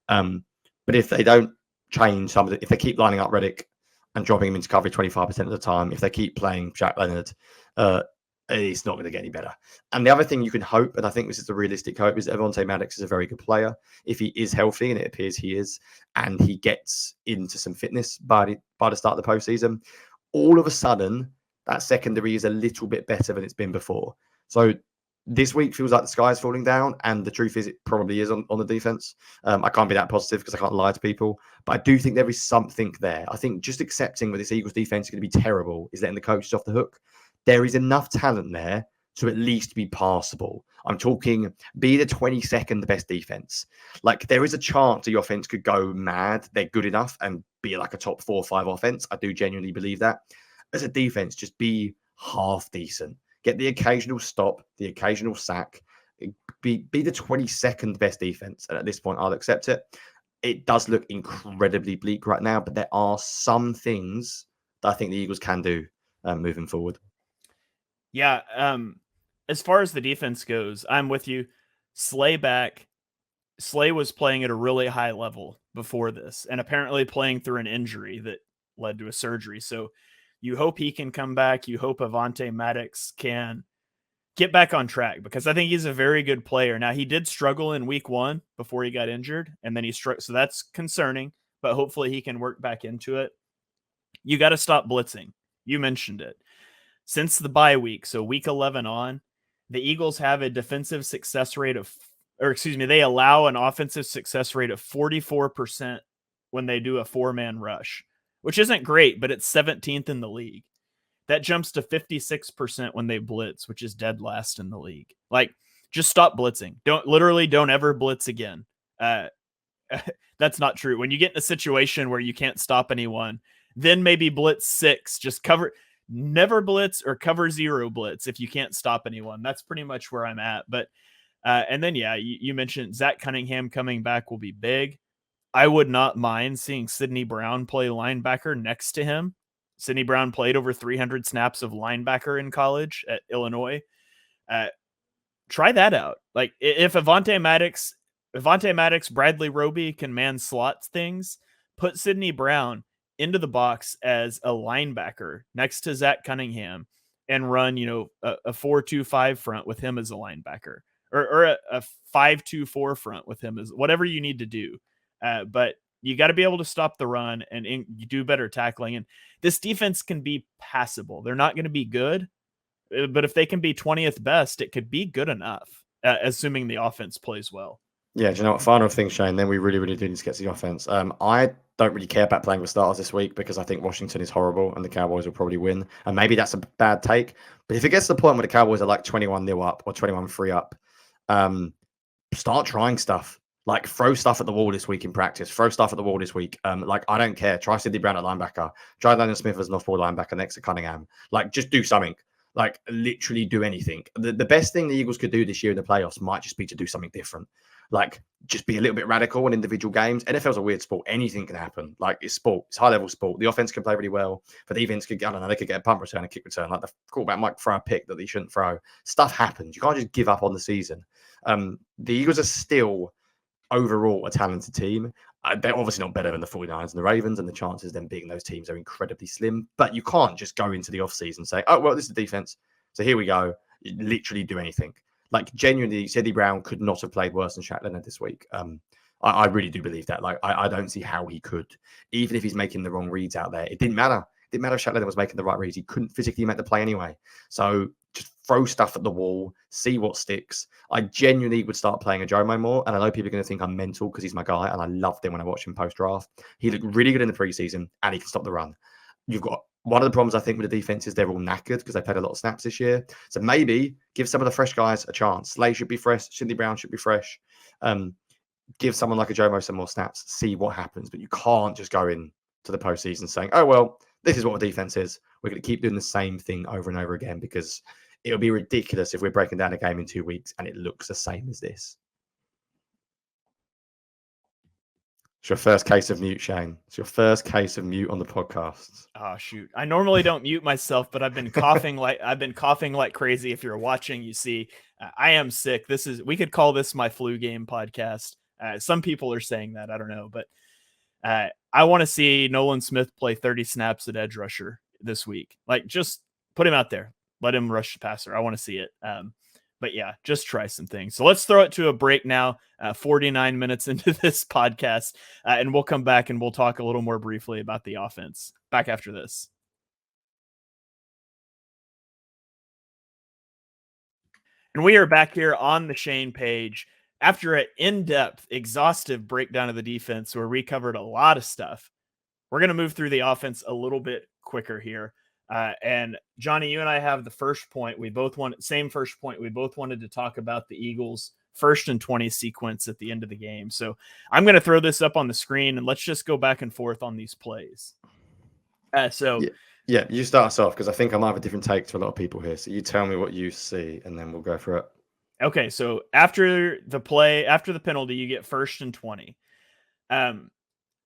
But if they don't change some of it, if they keep lining up Reddick and dropping him into coverage 25% of the time, if they keep playing Shaq Leonard, it's not going to get any better. And the other thing you can hope, and I think this is the realistic hope, is that Avonte Maddox is a very good player. If he is healthy, and it appears he is, and he gets into some fitness by the start of the postseason, all of a sudden, that secondary is a little bit better than it's been before. So this week feels like the sky is falling down, and the truth is it probably is on the defense. I can't be that positive because I can't lie to people, but I do think there is something there. I think just accepting that this Eagles defense is going to be terrible is letting the coaches off the hook. There is enough talent there to at least be passable. I'm talking be the 22nd best defense. Like there is a chance the offense could go mad. They're good enough and be like a top 4 or 5 offense. I do genuinely believe that. As a defense, just be half decent. Get the occasional stop, the occasional sack. Be the 22nd best defense. And at this point, I'll accept it. It does look incredibly bleak right now, but there are some things that I think the Eagles can do moving forward. Yeah. As far as the defense goes, I'm with you. Slay back. Slay was playing at a really high level before this, and apparently playing through an injury that led to a surgery. So you hope he can come back. You hope Avonte Maddox can get back on track, because I think he's a very good player. Now, he did struggle in week 1 before he got injured, and then he struck. So that's concerning, but hopefully he can work back into it. You got to stop blitzing. You mentioned it. Since the bye week, so week 11 on, the Eagles have a defensive success rate of, they allow an offensive success rate of 44% when they do a 4-man rush, which isn't great, but it's 17th in the league. That jumps to 56% when they blitz, which is dead last in the league. Like, just stop blitzing. Don't ever blitz again. That's not true. When you get in a situation where you can't stop anyone, then maybe blitz 6. Just never blitz or cover 0 blitz if you can't stop anyone. That's pretty much where I'm at. But and then, yeah, you mentioned Zach Cunningham coming back will be big. I would not mind seeing Sidney Brown play linebacker next to him. Sidney Brown played over 300 snaps of linebacker in college at Illinois. Try that out. Like, if Avonte Maddox, Bradley Roby can man slots things, put Sidney Brown into the box as a linebacker next to Zach Cunningham and run, a 4-2-5 front with him as a linebacker, or a 5-2-4 front with him, as whatever you need to do. But you got to be able to stop the run and you do better tackling. And this defense can be passable. They're not going to be good, but if they can be 20th best, it could be good enough, assuming the offense plays well. Yeah, do you know what? Final thing, Shane, then we really, really do need to get to the offense. I don't really care about playing with starters this week because I think Washington is horrible and the Cowboys will probably win. And maybe that's a bad take. But if it gets to the point where the Cowboys are like 21-0 up or 21-3 up, start trying stuff. Like, throw stuff at the wall this week in practice. Throw stuff at the wall this week. Like, I don't care. Try Sidney Brown at linebacker. Try Daniel Smith as an off-ball linebacker next to Cunningham. Like, just do something. Like, literally do anything. The best thing the Eagles could do this year in the playoffs might just be to do something different. Like, just be a little bit radical in individual games. NFL's a weird sport. Anything can happen. Like, it's sport. It's high-level sport. The offense can play really well. But the defense could, I don't know, they could get a punt return, a kick return. Like, the quarterback might throw a pick that they shouldn't throw. Stuff happens. You can't just give up on the season. The Eagles are still overall a talented team. They're obviously not better than the 49ers and the Ravens, and the chances of them beating those teams are incredibly slim. But you can't just go into the offseason and say, oh, well, this is the defense, so here we go. You literally do anything. Like, genuinely, Sidney Brown could not have played worse than Shaq Leonard this week. I really do believe that. Like, I don't see how he could. Even if he's making the wrong reads out there, it didn't matter. It didn't matter if Shaq Leonard was making the right reads. He couldn't physically make the play anyway. So just throw stuff at the wall, see what sticks. I genuinely would start playing a Jomo more. And I know people are going to think I'm mental because he's my guy. And I loved him when I watched him post-draft. He looked really good in the preseason and he can stop the run. You've got one of the problems, I think, with the defense is they're all knackered because they played a lot of snaps this year. So maybe give some of the fresh guys a chance. Slay should be fresh. Sidney Brown should be fresh. Give someone like a Jomo some more snaps. See what happens. But you can't just go in to the postseason saying, oh, well, this is what the defense is. We're going to keep doing the same thing over and over again because it'll be ridiculous if we're breaking down a game in 2 weeks and it looks the same as this. It's your first case of mute, Shane. It's your first case of mute on the podcast. Oh, shoot. I normally don't mute myself, but I've been coughing like crazy. If you're watching, you see, I am sick. We could call this my flu game podcast. Some people are saying that. I don't know, but I want to see Nolan Smith play 30 snaps at edge rusher this week. Like, just put him out there. Let him rush the passer. I want to see it. But yeah, just try some things. So let's throw it to a break now, 49 minutes into this podcast, and we'll come back and we'll talk a little more briefly about the offense. Back after this. And we are back here on the Shane Page after an in-depth, exhaustive breakdown of the defense where we covered a lot of stuff. We're going to move through the offense a little bit quicker here. And Johnny, you and I have the first point. We both want same first point. We both wanted to talk about the Eagles' 1st and 20 sequence at the end of the game. So I'm going to throw this up on the screen and let's just go back and forth on these plays. Yeah, you start us off because I think I might have a different take to a lot of people here. So you tell me what you see and then we'll go for it. Okay, so after the penalty, you get 1st and 20.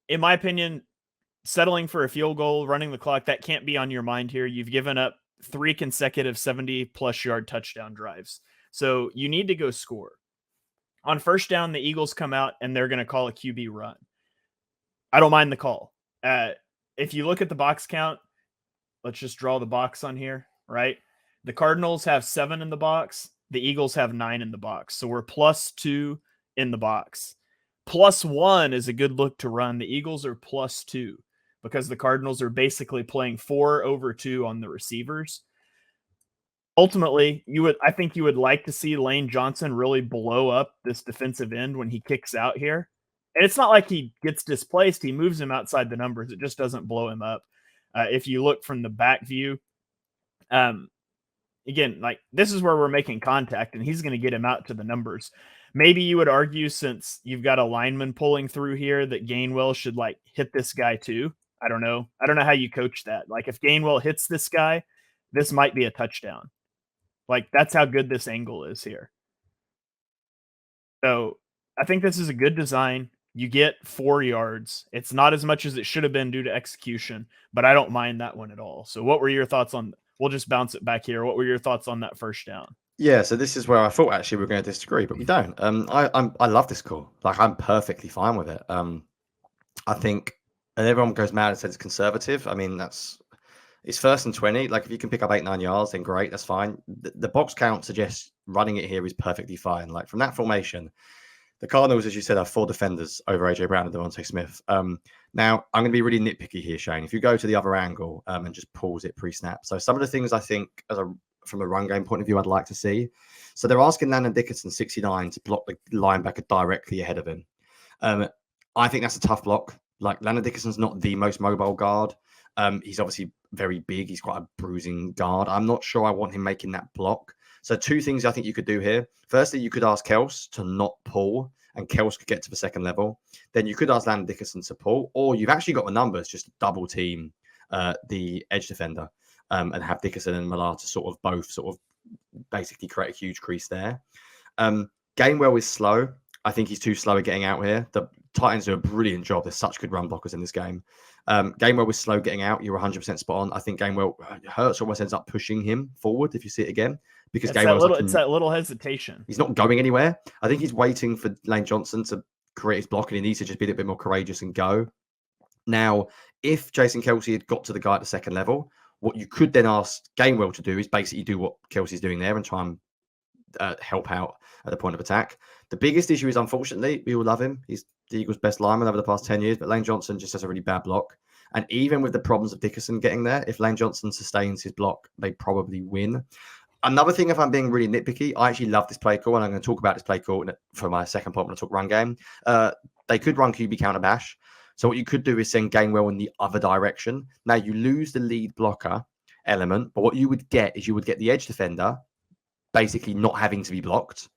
In my opinion, settling for a field goal, running the clock, that can't be on your mind here. You've given up 3 consecutive 70-plus yard touchdown drives. So you need to go score. On 1st down, the Eagles come out and they're going to call a QB run. I don't mind the call. If you look at the box count, let's just draw the box on here, right? The Cardinals have 7 in the box. The Eagles have 9 in the box. So we're +2 in the box. +1 is a good look to run. The Eagles are +2 because the Cardinals are basically playing 4/2 on the receivers. Ultimately, I think you would like to see Lane Johnson really blow up this defensive end when he kicks out here. And it's not like he gets displaced. He moves him outside the numbers. It just doesn't blow him up. If you look from the back view, again, like this is where we're making contact and he's going to get him out to the numbers. Maybe you would argue since you've got a lineman pulling through here that Gainwell should like hit this guy too. I don't know how you coach that. Like if Gainwell hits this guy, this might be a touchdown. Like that's how good this angle is here. So I think this is a good design. You get 4 yards. It's not as much as it should have been due to execution, but I don't mind that one at all. So what were your thoughts on, we'll just bounce it back here. What were your thoughts on that 1st down? Yeah, so this is where I thought actually we were going to disagree, but we don't. I love this call. Like I'm perfectly fine with it. I think, and everyone goes mad and says it's conservative. I mean, it's 1st and 20. Like if you can pick up 8-9 yards, then great, that's fine. The box count suggests running it here is perfectly fine. Like from that formation, the Cardinals, as you said, have 4 defenders over AJ Brown and Devontae Smith. Now, I'm going to be really nitpicky here, Shane. If you go to the other angle and just pause it pre-snap. So some of the things I think from a run game point of view, I'd like to see. So they're asking Landon Dickerson, 69, to block the linebacker directly ahead of him. I think that's a tough block. Like Landon Dickerson's not the most mobile guard. He's obviously very big. He's quite a bruising guard. I'm not sure I want him making that block. So 2 things I think you could do here. Firstly, you could ask Kels to not pull, and Kels could get to the 2nd level. Then you could ask Landon Dickerson to pull, or you've actually got the numbers, just double team the edge defender and have Dickerson and Millar to sort of both sort of basically create a huge crease there. Gainwell is slow. I think he's too slow at getting out here. The Titans do a brilliant job. There's such good run blockers in this game. Gainwell was slow getting out. You're 100% spot on. I think Gainwell Hurts almost ends up pushing him forward if you see it again. Because it's that little hesitation. He's not going anywhere. I think he's waiting for Lane Johnson to create his block and he needs to just be a little bit more courageous and go. Now, if Jason Kelce had got to the guy at the 2nd level, what you could then ask Gainwell to do is basically do what Kelce's doing there and try and help out at the point of attack. The biggest issue is, unfortunately, we all love him. He's the Eagles' best lineman over the past 10 years, but Lane Johnson just has a really bad block. And even with the problems of Dickerson getting there, if Lane Johnson sustains his block, they probably win. Another thing, if I'm being really nitpicky, I actually love this play call, and I'm going to talk about this play call for my second point when I talk run game. They could run QB counter bash. So what you could do is send Gainwell in the other direction. Now, you lose the lead blocker element, but what you would get is you would get the edge defender basically not having to be blocked.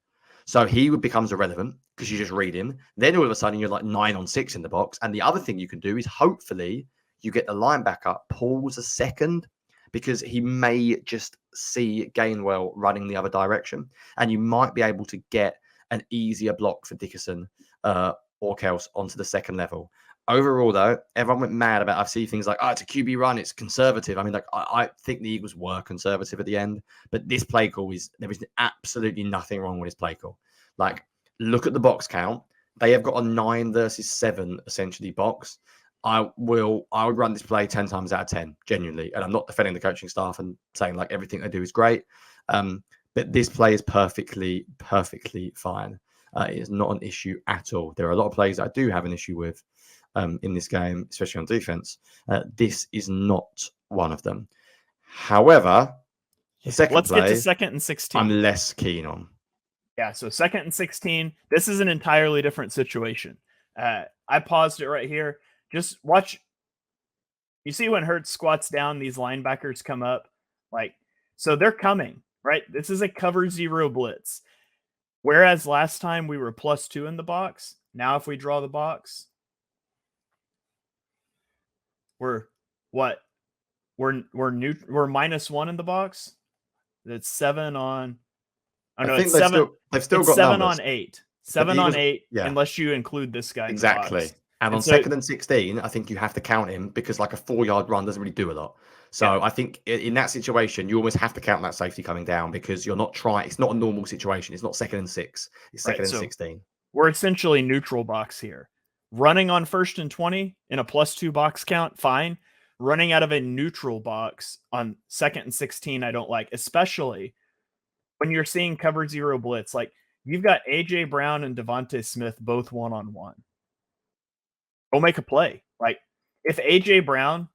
So he becomes irrelevant because you just read him. Then all of a sudden, you're like 9 on 6 in the box. And the other thing you can do is hopefully you get the linebacker pulls a second because he may just see Gainwell running the other direction. And you might be able to get an easier block for Dickerson or Kels onto the 2nd level. Overall, though, everyone went mad about, I see things like, it's a QB run, it's conservative. I mean, like, I think the Eagles were conservative at the end, but this play call there is absolutely nothing wrong with this play call. Like, look at the box count. They have got a 9 versus 7, essentially, box. I would run this play 10 times out of 10, genuinely. And I'm not defending the coaching staff and saying, like, everything they do is great. But this play is perfectly fine. It is not an issue at all. There are a lot of plays that I do have an issue with in this game, especially on defense. This is not one of them. However, the second play, get to 2nd and 16. I'm less keen on. Yeah, so 2nd and 16. This is an entirely different situation. I paused it right here. Just watch. You see when Hurts squats down, these linebackers come up. Like, so they're coming, right? This is a cover zero blitz. Whereas last time we were +2 in the box, now if we draw the box, we're what? We're -1 in the box. It's 7 on. Oh I no, think it's 7. they've still It's got 7 numbers, on 8. but the 7 on Eagles, 8, yeah, unless you include this guy in the exactly. box. And on So, 2nd and 16, I think you have to count him because like a 4-yard run doesn't really do a lot. So yeah, I think in that situation, you almost have to count that safety coming down because you're not trying. It's not a normal situation. It's not 2nd and 6. It's 2nd right. and So 16. we're essentially neutral box here. Running on 1st and 20 in a +2 box count, fine. Running out of a neutral box on 2nd and 16, I don't like, especially when you're seeing cover zero blitz. Like, you've got AJ Brown and Devontae Smith both one-on-one. Go make a play. Like, if AJ Brown,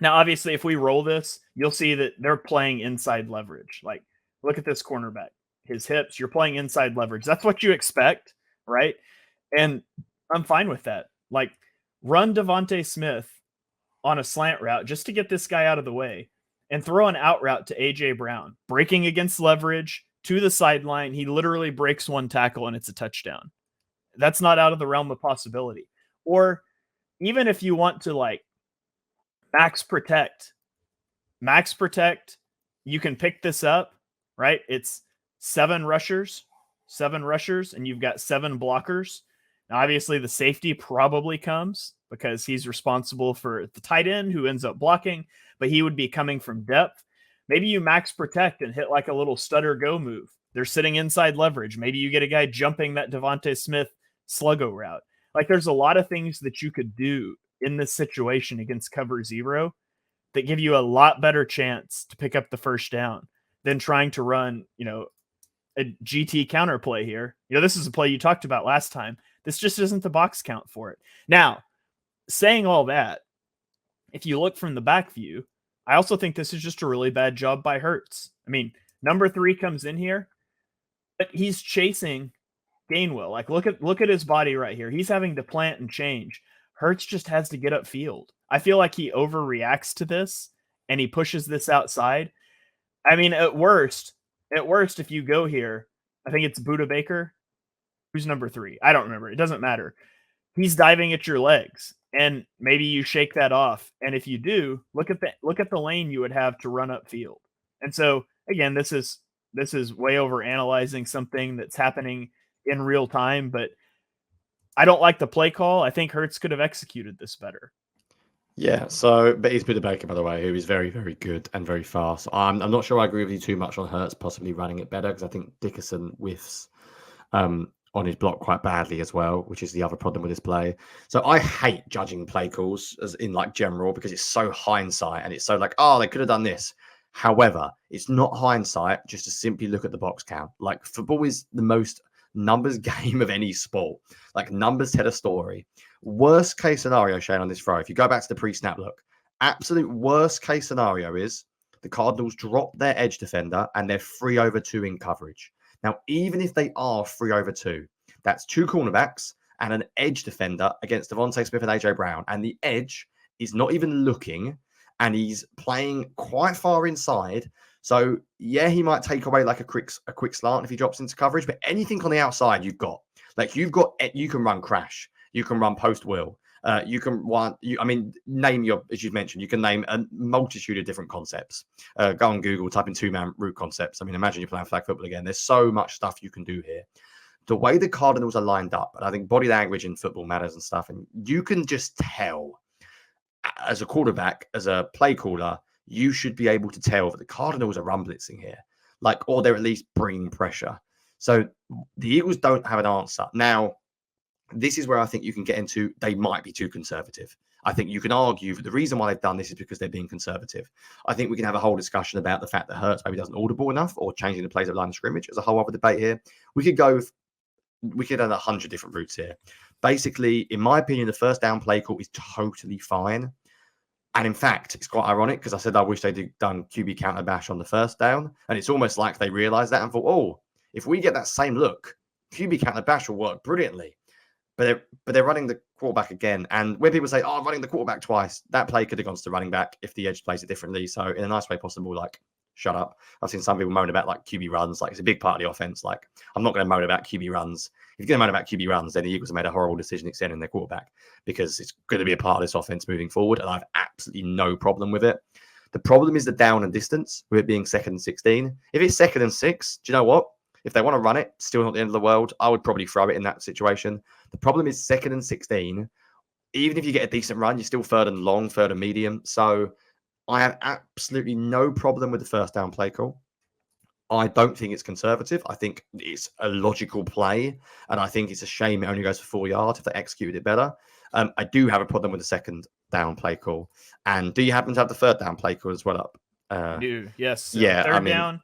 now obviously if we roll this, you'll see that they're playing inside leverage. Like, look at this cornerback, his hips, you're playing inside leverage. That's what you expect, right? And I'm fine with that. Like, run Devontae Smith on a slant route just to get this guy out of the way and throw an out route to AJ Brown, breaking against leverage to the sideline. He literally breaks one tackle and it's a touchdown. That's not out of the realm of possibility. Or even if you want to like max protect, you can pick this up, right? It's 7 rushers, and you've got 7 blockers. Now, obviously, the safety probably comes because he's responsible for the tight end who ends up blocking, but he would be coming from depth. Maybe you max protect and hit like a little stutter go move. They're sitting inside leverage. Maybe you get a guy jumping that Devontae Smith sluggo route. Like, there's a lot of things that you could do in this situation against cover zero that give you a lot better chance to pick up the first down than trying to run, a GT counter play here. This is a play you talked about last time. This just isn't the box count for it. Now, saying all that, if you look from the back view, I also think this is just a really bad job by Hurts. I mean, number 3 comes in here, but he's chasing Gainwell. Like, look at his body right here. He's having to plant and change. Hurts just has to get upfield. I feel like he overreacts to this and he pushes this outside. I mean, at worst, if you go here, I think it's Buda Baker. Who's number 3? I don't remember. It doesn't matter. He's diving at your legs, and maybe you shake that off. And if you do, look at the lane you would have to run upfield. And so again, this is way over analyzing something that's happening in real time, but I don't like the play call. I think Hurts could have executed this better. Yeah, so, but he's Buda Baker, by the way, who is very, very good and very fast. I'm not sure I agree with you too much on Hurts possibly running it better because I think Dickerson whiffs on his block quite badly as well, which is the other problem with this play. So I hate judging play calls as in like general because it's so hindsight and it's so like, oh, they could have done this. However, it's not hindsight just to simply look at the box count. Like, football is the most numbers game of any sport. Like, numbers tell a story. Worst case scenario, Shane, on this throw, if you go back to the pre-snap look, absolute worst case scenario is the Cardinals drop their edge defender and they're 3 over 2 in coverage. Now, even if they are 3 over 2, that's 2 cornerbacks and an edge defender against Devontae Smith and AJ Brown. And the edge is not even looking and he's playing quite far inside. So, yeah, he might take away like a quick slant if he drops into coverage, but anything on the outside you've got. Like, you can run crash. You can run post will. You can name as you've mentioned, you can name a multitude of different concepts. Go on Google, type in 2-man route concepts. I mean, imagine you're playing flag football again. There's so much stuff you can do here. The way the Cardinals are lined up, and I think body language in football matters and stuff, and you can just tell as a quarterback, as a play caller, you should be able to tell that the Cardinals are run blitzing here, or they're at least bringing pressure. So the Eagles don't have an answer. Now, this is where I think you can get into they might be too conservative. I think you can argue that the reason why they've done this is because they're being conservative. I think we can have a whole discussion about the fact that Hurts maybe doesn't audible enough or changing the plays at line of scrimmage. There's a whole other debate here. We could have 100 different routes here. Basically, in my opinion, the first down play call is totally fine. And in fact, it's quite ironic because I said I wish they'd done QB counter bash on the first down. And it's almost like they realized that and thought, oh, if we get that same look, QB counter bash will work brilliantly. But they're running the quarterback again. And when people say, oh, running the quarterback twice, that play could have gone to the running back if the edge plays it differently. So in a nice way possible, like, shut up. I've seen some people moan about like QB runs. Like, it's a big part of the offense. Like, I'm not going to moan about QB runs. If you're going to moan about QB runs, then the Eagles have made a horrible decision extending their quarterback, because it's going to be a part of this offense moving forward. And I have absolutely no problem with it. The problem is the down and distance, with it being 2nd and 16. If it's 2nd and 6, do you know what? If they want to run it, still not the end of the world. I would probably throw it in that situation. The problem is 2nd and 16. Even if you get a decent run, you're still 3rd and long, 3rd and medium. So I have absolutely no problem with the first down play call. I don't think it's conservative. I think it's a logical play. And I think it's a shame it only goes for 4 yards if they executed it better. I do have a problem with the second down play call. And do you happen to have the 3rd down play call as well up? Do yes. So yeah. Third down.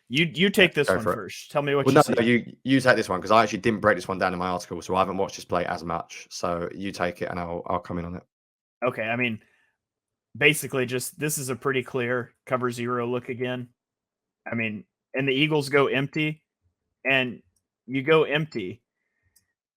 You take this one first. Tell me what you see. No, you take this one, because I actually didn't break this one down in my article, so I haven't watched this play as much. So you take it, and I'll come in on it. Okay. I mean, basically, just this is a pretty clear cover 0 look again. I mean, and the Eagles go empty, and you go empty.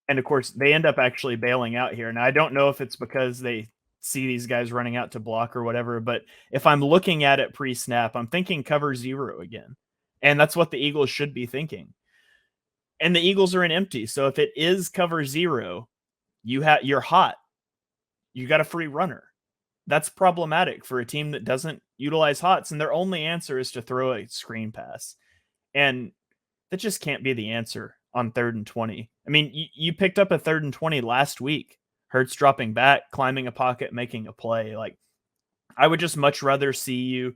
And of course, they end up actually bailing out here. And I don't know if it's because they see these guys running out to block or whatever, but if I'm looking at it pre-snap, I'm thinking cover 0 again. And that's what the Eagles should be thinking. And the Eagles are in empty. So if it is cover 0, you're hot. You got a free runner. That's problematic for a team that doesn't utilize hots, and their only answer is to throw a screen pass. And that just can't be the answer on 3rd and 20. I mean, you picked up a 3rd and 20 last week. Hurts dropping back, climbing a pocket, making a play. Like, I would just much rather see you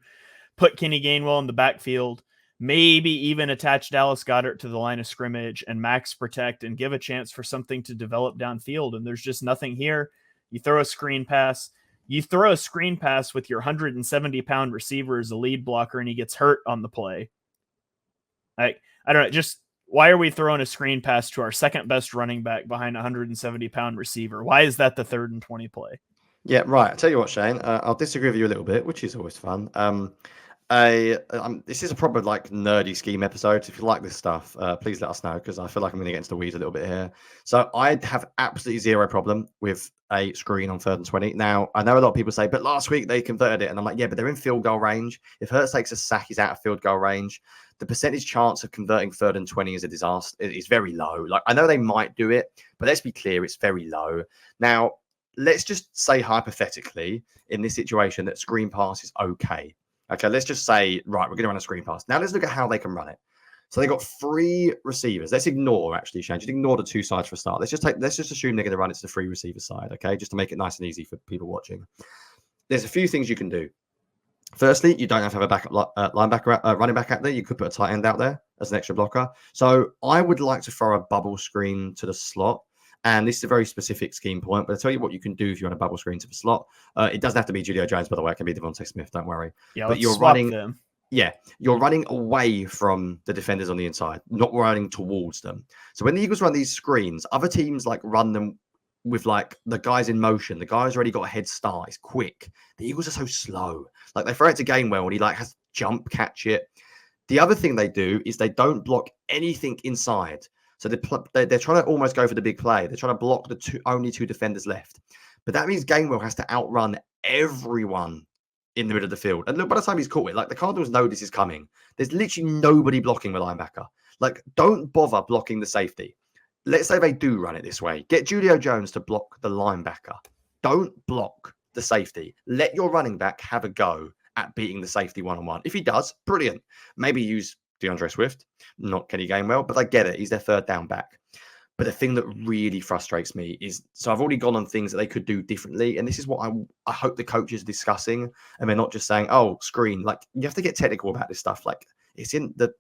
put Kenny Gainwell in the backfield, maybe even attach Dallas Goedert to the line of scrimmage and max protect and give a chance for something to develop downfield. And there's just nothing here. You throw a screen pass. You throw a screen pass with your 170-pound receiver as a lead blocker, and he gets hurt on the play. I don't know. Just why are we throwing a screen pass to our second best running back behind a 170-pound receiver? Why is that the 3rd and 20 play? Yeah, right. I'll tell you what, Shane. I'll disagree with you a little bit, which is always fun. This is a proper like nerdy scheme episode. If you like this stuff, please let us know, because I feel like I'm going to get into the weeds a little bit here. So I have absolutely zero problem with a screen on 3rd and 20. Now, I know a lot of people say, but last week they converted it. And I'm like, yeah, but they're in field goal range. If Hurts takes a sack, he's out of field goal range. The percentage chance of converting 3rd and 20 is a disaster. It's very low. Like, I know they might do it, but let's be clear, it's very low. Now, let's just say hypothetically in this situation that screen pass is okay. Okay, let's just say, right, we're going to run a screen pass. Now let's look at how they can run it. So they've got 3 receivers. Let's ignore, actually, Shane. Just ignore the 2 sides for a start. Let's just assume they're going to run it to the 3 receiver side, okay? Just to make it nice and easy for people watching. There's a few things you can do. Firstly, you don't have to have a backup linebacker, running back out there. You could put a tight end out there as an extra blocker. So I would like to throw a bubble screen to the slot. And this is a very specific scheme point, but I'll tell you what you can do if you want a bubble screen to the slot. It doesn't have to be Julio Jones, by the way. It can be Devontae Smith. Don't worry. Yeah, but you're running them. Yeah, you're running away from the defenders on the inside, not running towards them. So when the Eagles run these screens, other teams like run them with like the guys in motion. The guy's already got a head start. It's quick. The Eagles are so slow. Like, they throw it to Gainwell and he like has to jump, catch it. The other thing they do is they don't block anything inside. So they're trying to almost go for the big play. They're trying to block the only 2 defenders left. But that means Gainwell has to outrun everyone in the middle of the field. And look, by the time he's caught it, like, the Cardinals know this is coming. There's literally nobody blocking the linebacker. Like, don't bother blocking the safety. Let's say they do run it this way. Get Julio Jones to block the linebacker. Don't block the safety. Let your running back have a go at beating the safety one-on-one. If he does, brilliant. Maybe use DeAndre Swift, not Kenny Gainwell, but I get it. He's their 3rd down back. But the thing that really frustrates me is, so I've already gone on things that they could do differently. And this is what I hope the coaches are discussing. And they're not just saying, oh, screen. Like, you have to get technical about this stuff. Like, it's in the,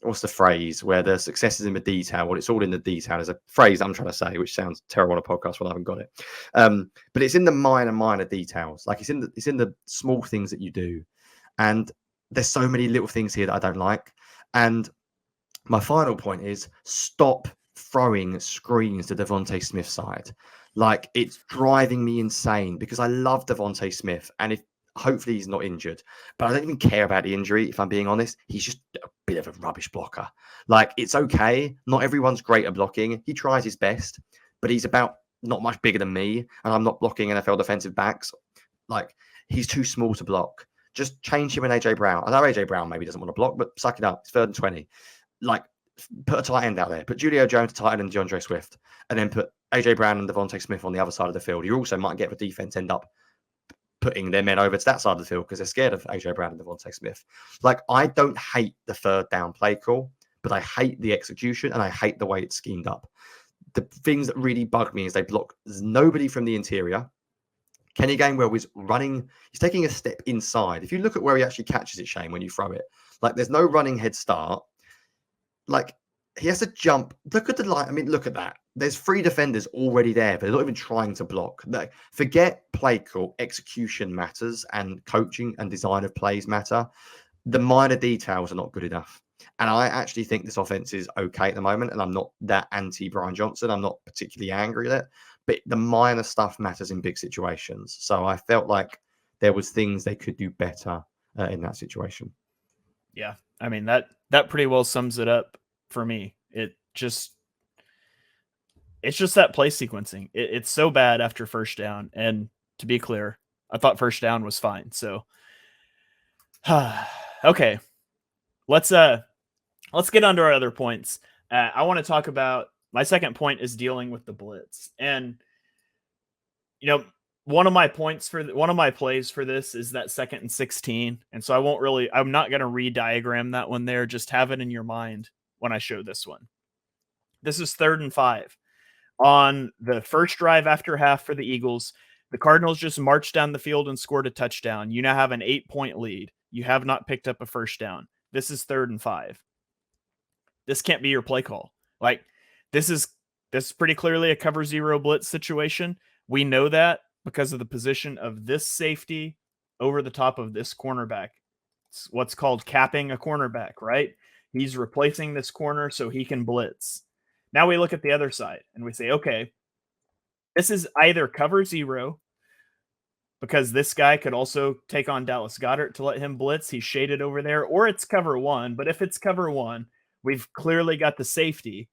what's the phrase, where the success is in the detail. Well, it's all in the detail is a phrase I'm trying to say, which sounds terrible on a podcast when I haven't got it. But it's in the minor details. Like, it's in the small things that you do. And there's so many little things here that I don't like. And my final point is, stop throwing screens to Devontae Smith's side. Like, it's driving me insane, because I love Devontae Smith. And hopefully he's not injured, but I don't even care about the injury. If I'm being honest, he's just a bit of a rubbish blocker. Like, it's okay. Not everyone's great at blocking. He tries his best, but he's about not much bigger than me, and I'm not blocking NFL defensive backs. Like, he's too small to block. Just change him and AJ Brown. I know AJ Brown maybe doesn't want to block, but suck it up. It's 3rd and 20. Like, put a tight end out there. Put Julio Jones to tight end and DeAndre Swift, and then put AJ Brown and Devontae Smith on the other side of the field. You also might get the defense end up putting their men over to that side of the field because they're scared of AJ Brown and Devontae Smith. Like, I don't hate the 3rd down play call, but I hate the execution and I hate the way it's schemed up. The things that really bug me is they block. There's nobody from the interior. Kenny Gainwell is running. He's taking a step inside. If you look at where he actually catches it, Shane, when you throw it, like, there's no running head start. Like, he has to jump. Look at the line. I mean, look at that. There's 3 defenders already there, but they're not even trying to block. Like, forget play call. Execution matters, and coaching and design of plays matter. The minor details are not good enough. And I actually think this offense is okay at the moment, and I'm not that anti-Brian Johnson. I'm not particularly angry at it, but the minor stuff matters in big situations. So I felt like there was things they could do better in that situation. Yeah, I mean, that pretty well sums it up for me. It's just that play sequencing. It's so bad after first down. And to be clear, I thought first down was fine. So, okay, let's get on to our other points. I want to talk about my second point is dealing with the blitz. And, you know, one of my plays for this is that 2nd and 16. And so I'm not going to re-diagram that one there. Just have it in your mind when I show this one. This is 3rd and 5. On the first drive after half for the Eagles, the Cardinals just marched down the field and scored a touchdown. You now have an 8-point lead. You have not picked up a first down. This is 3rd and 5. This can't be your play call. Like, this is pretty clearly a cover 0 blitz situation. We know that because of the position of this safety over the top of this cornerback. It's what's called capping a cornerback, right? He's replacing this corner so he can blitz. Now we look at the other side and we say, okay, this is either cover 0 because this guy could also take on Dallas Goedert to let him blitz. He's shaded over there, or it's cover 1. But if it's cover 1, we've clearly got the safety.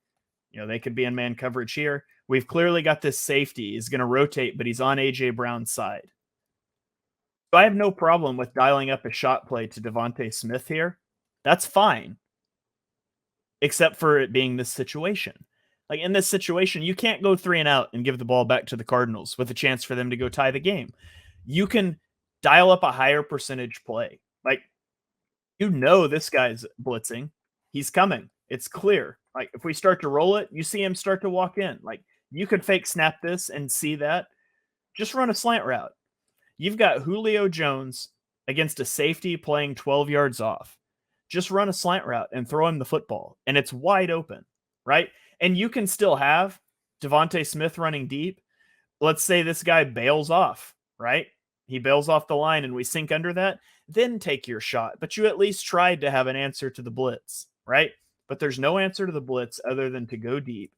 You know, they could be in man coverage here. We've clearly got this safety. He's going to rotate, but he's on AJ Brown's side. So I have no problem with dialing up a shot play to Devontae Smith here. That's fine. Except for it being this situation. Like, in this situation, you can't go 3 and out and give the ball back to the Cardinals with a chance for them to go tie the game. You can dial up a higher percentage play. Like, you know this guy's blitzing. He's coming. It's clear. Like, if we start to roll it, you see him start to walk in. Like, you could fake snap this and see that. Just run a slant route. You've got Julio Jones against a safety playing 12 yards off. Just run a slant route and throw him the football, and it's wide open, right? And you can still have Devontae Smith running deep. Let's say this guy bails off, right? He bails off the line and we sink under that. Then take your shot. But you at least tried to have an answer to the blitz, right? But there's no answer to the blitz other than to go deep.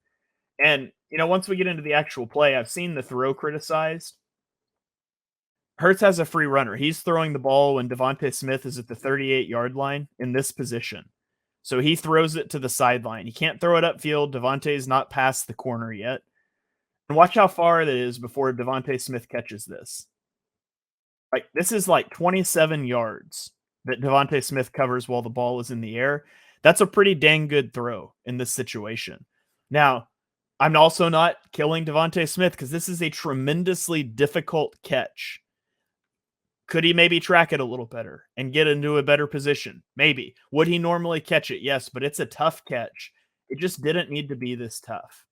And, you know, once we get into the actual play, I've seen the throw criticized. Hurts has a free runner. He's throwing the ball when Devontae Smith is at the 38-yard line in this position. So he throws it to the sideline. He can't throw it upfield. Devontae's not past the corner yet. And watch how far it is before Devontae Smith catches this. Like, this is like 27 yards that Devontae Smith covers while the ball is in the air. That's a pretty dang good throw in this situation. Now, I'm also not killing Devontae Smith because this is a tremendously difficult catch. Could he maybe track it a little better and get into a better position? Maybe. Would he normally catch it? Yes, but it's a tough catch. It just didn't need to be this tough.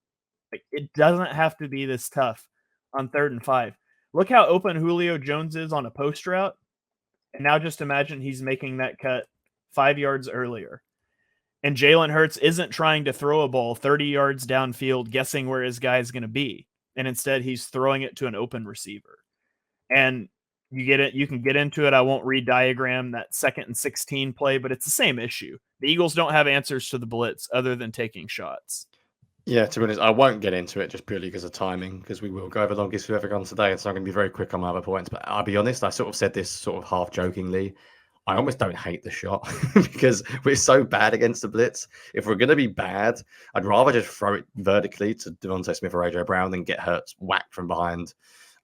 Like, it doesn't have to be this tough on 3rd and 5. Look how open Julio Jones is on a post route. And now just imagine he's making that cut 5 yards earlier. And Jalen Hurts isn't trying to throw a ball 30 yards downfield, guessing where his guy is going to be. And instead, he's throwing it to an open receiver. And you get it. You can get into it. I won't re-diagram that 2nd and 16 play, but it's the same issue. The Eagles don't have answers to the blitz other than taking shots. Yeah, to be honest, I won't get into it just purely because of timing, because we will go over longest we've ever gone today, and so I'm going to be very quick on my other points. But I'll be honest, I sort of said this sort of half jokingly. I almost don't hate the shot because we're so bad against the blitz. If we're going to be bad, I'd rather just throw it vertically to Devontae Smith or AJ Brown than get Hurts whacked from behind.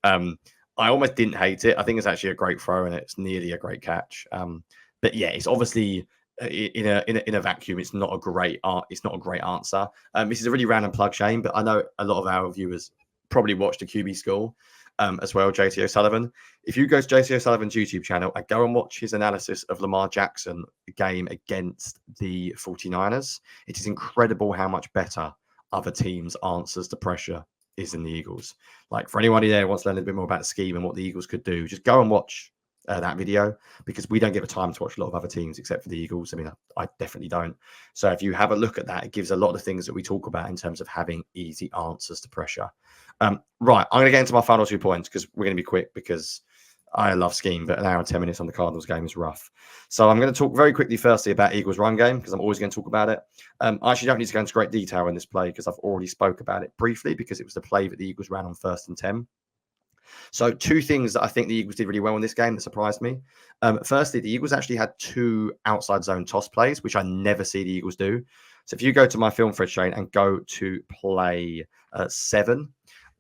I almost didn't hate it. I think it's actually a great throw and it's nearly a great catch. But yeah, it's obviously in a vacuum. It's not a great answer. This is a really random plug, Shane, but I know a lot of our viewers probably watched the QB School as well, JT O'Sullivan. If you go to JT O'Sullivan's YouTube channel and go and watch his analysis of Lamar Jackson game against the 49ers, it is incredible how much better other teams' answers to pressure is in the Eagles. Like, for anybody there who wants to learn a bit more about the scheme and what the Eagles could do, just go and watch that video, because we don't get the time to watch a lot of other teams except for the Eagles. I mean, I definitely don't. So if you have a look at that, it gives a lot of things that we talk about in terms of having easy answers to pressure. Right, I'm going to get into my final 2 points because we're going to be quick, because I love scheme, but an hour and 10 minutes on the Cardinals game is rough. So I'm going to talk very quickly firstly about Eagles run game, because I'm always going to talk about it. I actually don't need to go into great detail in this play because I've already spoke about it briefly, because it was the play that the Eagles ran on 1st and 10. So 2 things that I think the Eagles did really well in this game that surprised me. Firstly, the Eagles actually had 2 outside zone toss plays, which I never see the Eagles do. So if you go to my film, Fred Shane, and go to play 7,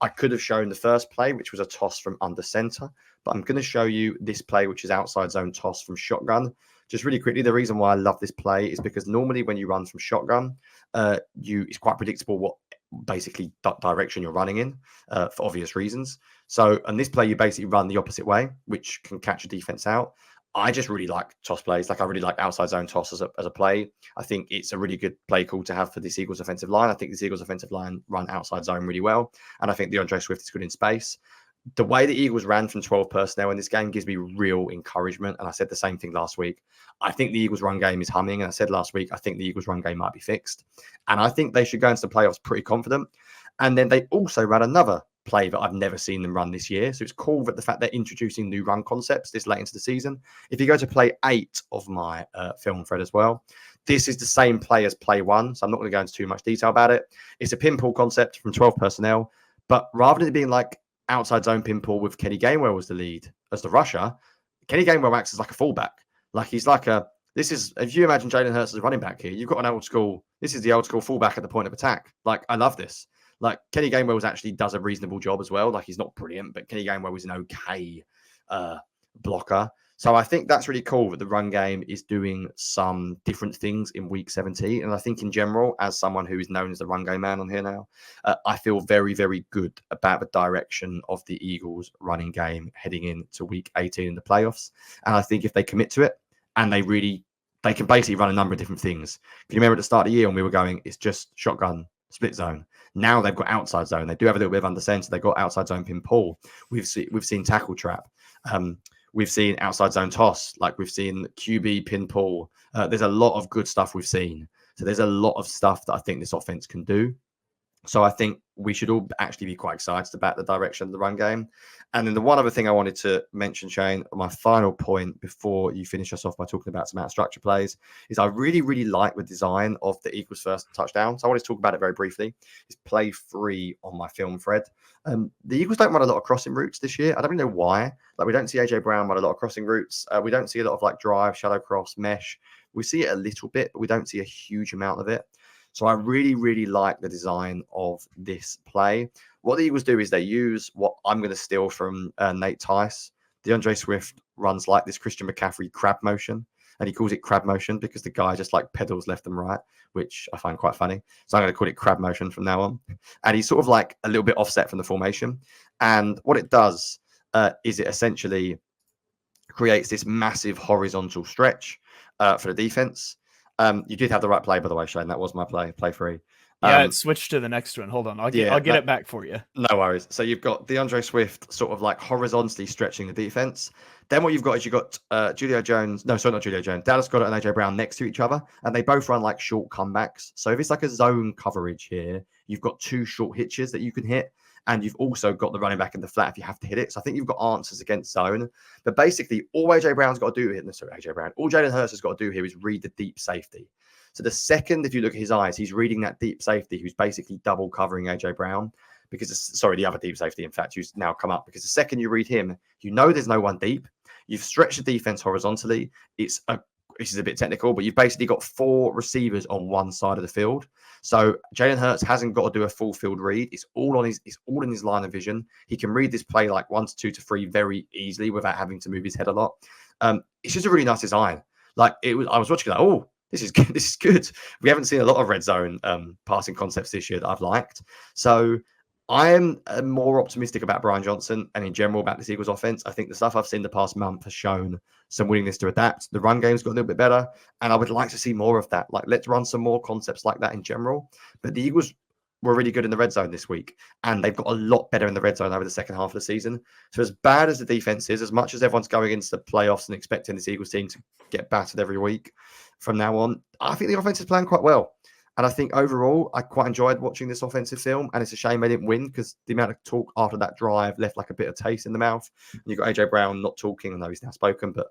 I could have shown the first play, which was a toss from under center, but I'm going to show you this play, which is outside zone toss from shotgun. Just really quickly, the reason why I love this play is because normally when you run from shotgun, it's quite predictable what basically direction you're running in for obvious reasons. So on this play, you basically run the opposite way, which can catch a defense out. I just really like toss plays. Like, I really like outside zone toss as a play. I think it's a really good play call to have for this Eagles offensive line. I think this Eagles offensive line run outside zone really well. And I think DeAndre Swift is good in space. The way the Eagles ran from 12 personnel in this game gives me real encouragement. And I said the same thing last week. I think the Eagles run game is humming. And I said last week, I think the Eagles run game might be fixed. And I think they should go into the playoffs pretty confident. And then they also ran another play that I've never seen them run this year. So it's cool that the fact they're introducing new run concepts this late into the season. If you go to play 8 of my film, Fred, as well, this is the same play as play 1. So I'm not going to go into too much detail about it. It's a pinball concept from 12 personnel. But rather than it being like outside zone pinball with Kenny Gainwell as the lead, as the rusher, Kenny Gainwell acts as like a fullback. Like, he's like if you imagine Jalen Hurts as a running back here, you've got this is the old school fullback at the point of attack. Like, I love this. Like, Kenny Gainwell actually does a reasonable job as well. Like, he's not brilliant, but Kenny Gainwell is an okay blocker. So I think that's really cool that the run game is doing some different things in week 17. And I think in general, as someone who is known as the run game man on here now, I feel very, very good about the direction of the Eagles running game heading into week 18 in the playoffs. And I think if they commit to it, and they can basically run a number of different things. Can you remember at the start of the year when we were going, it's just shotgun, split zone? Now they've got outside zone. They do have a little bit of under center. They've got outside zone pin pull. We've seen tackle trap. We've seen outside zone toss. Like, we've seen QB pin pull. There's a lot of good stuff we've seen. So there's a lot of stuff that I think this offense can do. So I think we should all actually be quite excited about the direction of the run game. And then the one other thing I wanted to mention, Shane, my final point before you finish us off by talking about some out structure plays, is I really, really like the design of the Eagles' first touchdown. So I want to talk about it very briefly. It's play 3 on my film, Fred. The Eagles don't run a lot of crossing routes this year. I don't really know why. Like, we don't see AJ Brown run a lot of crossing routes. We don't see a lot of like drive, shadow cross, mesh. We see it a little bit, but we don't see a huge amount of it. So I really, really like the design of this play. What the Eagles do is they use what I'm going to steal from Nate Tice. DeAndre Swift runs like this Christian McCaffrey crab motion, and he calls it crab motion because the guy just like pedals left and right, which I find quite funny. So I'm going to call it crab motion from now on. And he's sort of like a little bit offset from the formation. And what it does is it essentially creates this massive horizontal stretch for the defense. You did have the right play, by the way, Shane. That was my play 3. Yeah, it switched to the next one. Hold on. I'll get it back for you. No worries. So you've got DeAndre Swift sort of like horizontally stretching the defense. Then what you've got is you've got Julio Jones. No, sorry, not Julio Jones. Dallas Goedert and AJ Brown next to each other. And they both run like short comebacks. So if it's like a zone coverage here, you've got 2 short hitches that you can hit. And you've also got the running back in the flat if you have to hit it. So I think you've got answers against zone. But basically, all AJ Brown's got to do here, all Jalen Hurts has got to do here is read the deep safety. So the second, if you look at his eyes, he's reading that deep safety who's basically double covering AJ Brown. Because, the other deep safety, in fact, who's now come up. Because the second you read him, you know there's no one deep. You've stretched the defense horizontally. This is a bit technical, but you've basically got 4 receivers on one side of the field. So Jalen Hurts hasn't got to do a full field read. It's all in his line of vision. He can read this play like 1 to 2 to 3 very easily without having to move his head a lot. It's just a really nice design. I was watching like, oh, this is good. This is good. We haven't seen a lot of red zone passing concepts this year that I've liked. So I'm more optimistic about Brian Johnson and in general about this Eagles offense. I think the stuff I've seen the past month has shown some willingness to adapt. The run game's got a little bit better, and I would like to see more of that. Like, let's run some more concepts like that in general. But the Eagles were really good in the red zone this week, and they've got a lot better in the red zone over the second half of the season. So as bad as the defense is, as much as everyone's going into the playoffs and expecting this Eagles team to get battered every week from now on, I think the offense is playing quite well. And I think overall, I quite enjoyed watching this offensive film. And it's a shame they didn't win because the amount of talk after that drive left like a bit of taste in the mouth. And you've got AJ Brown not talking. I know he's now spoken, but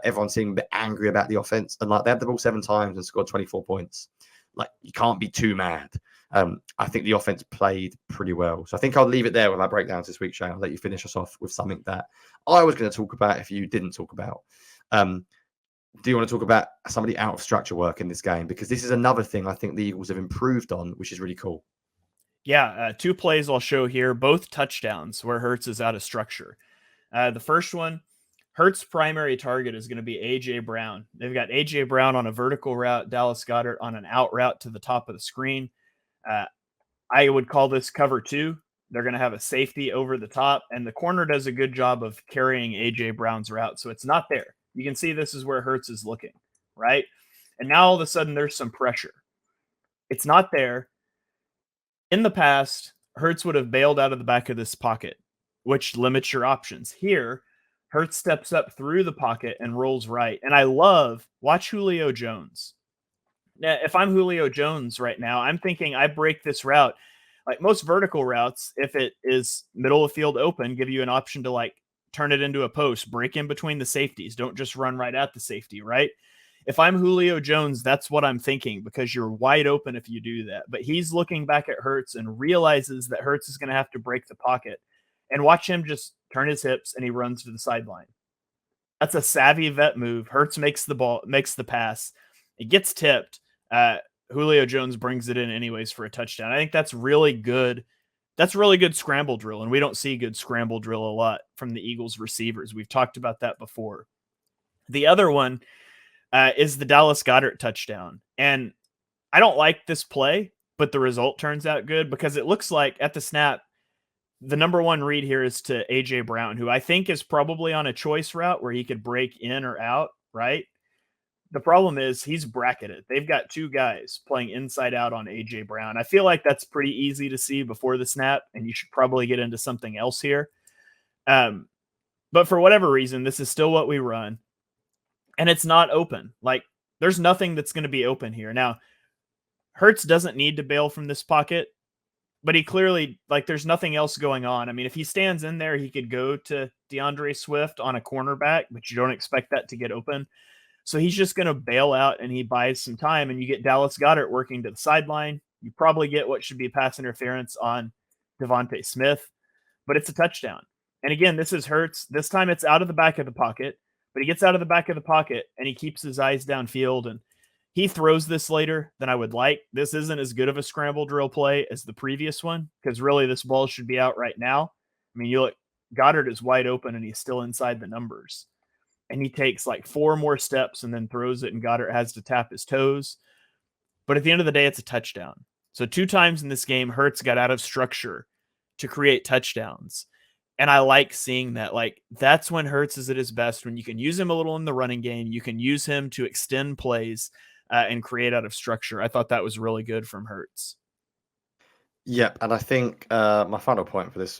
everyone seemed a bit angry about the offense. And like, they had the ball 7 times and scored 24 points. Like, you can't be too mad. I think the offense played pretty well. So I think I'll leave it there with my breakdowns this week, Shane. I'll let you finish us off with something that I was going to talk about if you didn't talk about. Do you want to talk about some of the out of structure work in this game? Because this is another thing I think the Eagles have improved on, which is really cool. Yeah, 2 plays I'll show here, both touchdowns where Hurts is out of structure. The first one, Hurts' primary target is going to be A.J. Brown. They've got A.J. Brown on a vertical route, Dallas Goedert on an out route to the top of the screen. I would call this cover 2. They're going to have a safety over the top, and the corner does a good job of carrying A.J. Brown's route, so it's not there. You can see this is where Hurts is looking, right? And now all of a sudden there's some pressure. It's not there. In the past, Hurts would have bailed out of the back of this pocket, which limits your options. Here, Hurts steps up through the pocket and rolls right. And watch Julio Jones. Now, if I'm Julio Jones right now, I'm thinking I break this route. Like most vertical routes, if it is middle of field open, give you an option to like turn it into a post, break in between the safeties. Don't just run right at the safety, right? If I'm Julio Jones, that's what I'm thinking because you're wide open if you do that. But he's looking back at Hurts and realizes that Hurts is going to have to break the pocket. And watch him just turn his hips and he runs to the sideline. That's a savvy vet move. Hurts makes the pass. It gets tipped. Julio Jones brings it in anyways for a touchdown. I think that's really good. That's really good scramble drill, and we don't see good scramble drill a lot from the Eagles receivers. We've talked about that before. The other one is the Dallas Goedert touchdown. And I don't like this play, but the result turns out good because it looks like at the snap, the number 1 read here is to A.J. Brown, who I think is probably on a choice route where he could break in or out, right? The problem is he's bracketed. They've got 2 guys playing inside out on A.J. Brown. I feel like that's pretty easy to see before the snap, and you should probably get into something else here. But for whatever reason, this is still what we run, and it's not open. Like, there's nothing that's going to be open here. Now, Hurts doesn't need to bail from this pocket, but he clearly, like, there's nothing else going on. I mean, if he stands in there, he could go to DeAndre Swift on a cornerback, but you don't expect that to get open. So he's just going to bail out and he buys some time, and you get Dallas Goedert working to the sideline. You probably get what should be pass interference on Devontae Smith, but it's a touchdown. And again, this is Hurts. This time it's out of the back of the pocket, but he gets out of the back of the pocket and he keeps his eyes downfield, and he throws this later than I would like. This isn't as good of a scramble drill play as the previous one because really this ball should be out right now. I mean, you look, Goddard is wide open and he's still inside the numbers. And he takes like 4 more steps and then throws it, and Goddard has to tap his toes. But at the end of the day, it's a touchdown. So 2 times in this game, Hurts got out of structure to create touchdowns. And I like seeing that. Like, that's when Hurts is at his best, when you can use him a little in the running game. You can use him to extend plays and create out of structure. I thought that was really good from Hurts. Yep, and I think my final point for this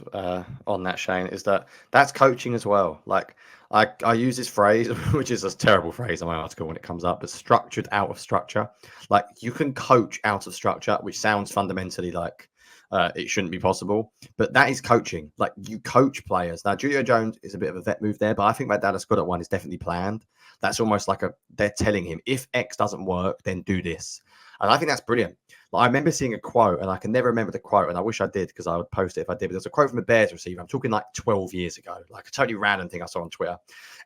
on that, Shane, is that that's coaching as well. Like, I use this phrase, which is a terrible phrase in my article when it comes up, but structured out of structure. Like, you can coach out of structure, which sounds fundamentally like it shouldn't be possible, but that is coaching. Like, you coach players. Now, Julio Jones is a bit of a vet move there, but I think that Dallas Goedert one is definitely planned. That's almost like they're telling him, if X doesn't work, then do this. And I think that's brilliant. Like, I remember seeing a quote, and I can never remember the quote, and I wish I did because I would post it if I did. But there's a quote from a Bears receiver. I'm talking like 12 years ago, like a totally random thing I saw on Twitter.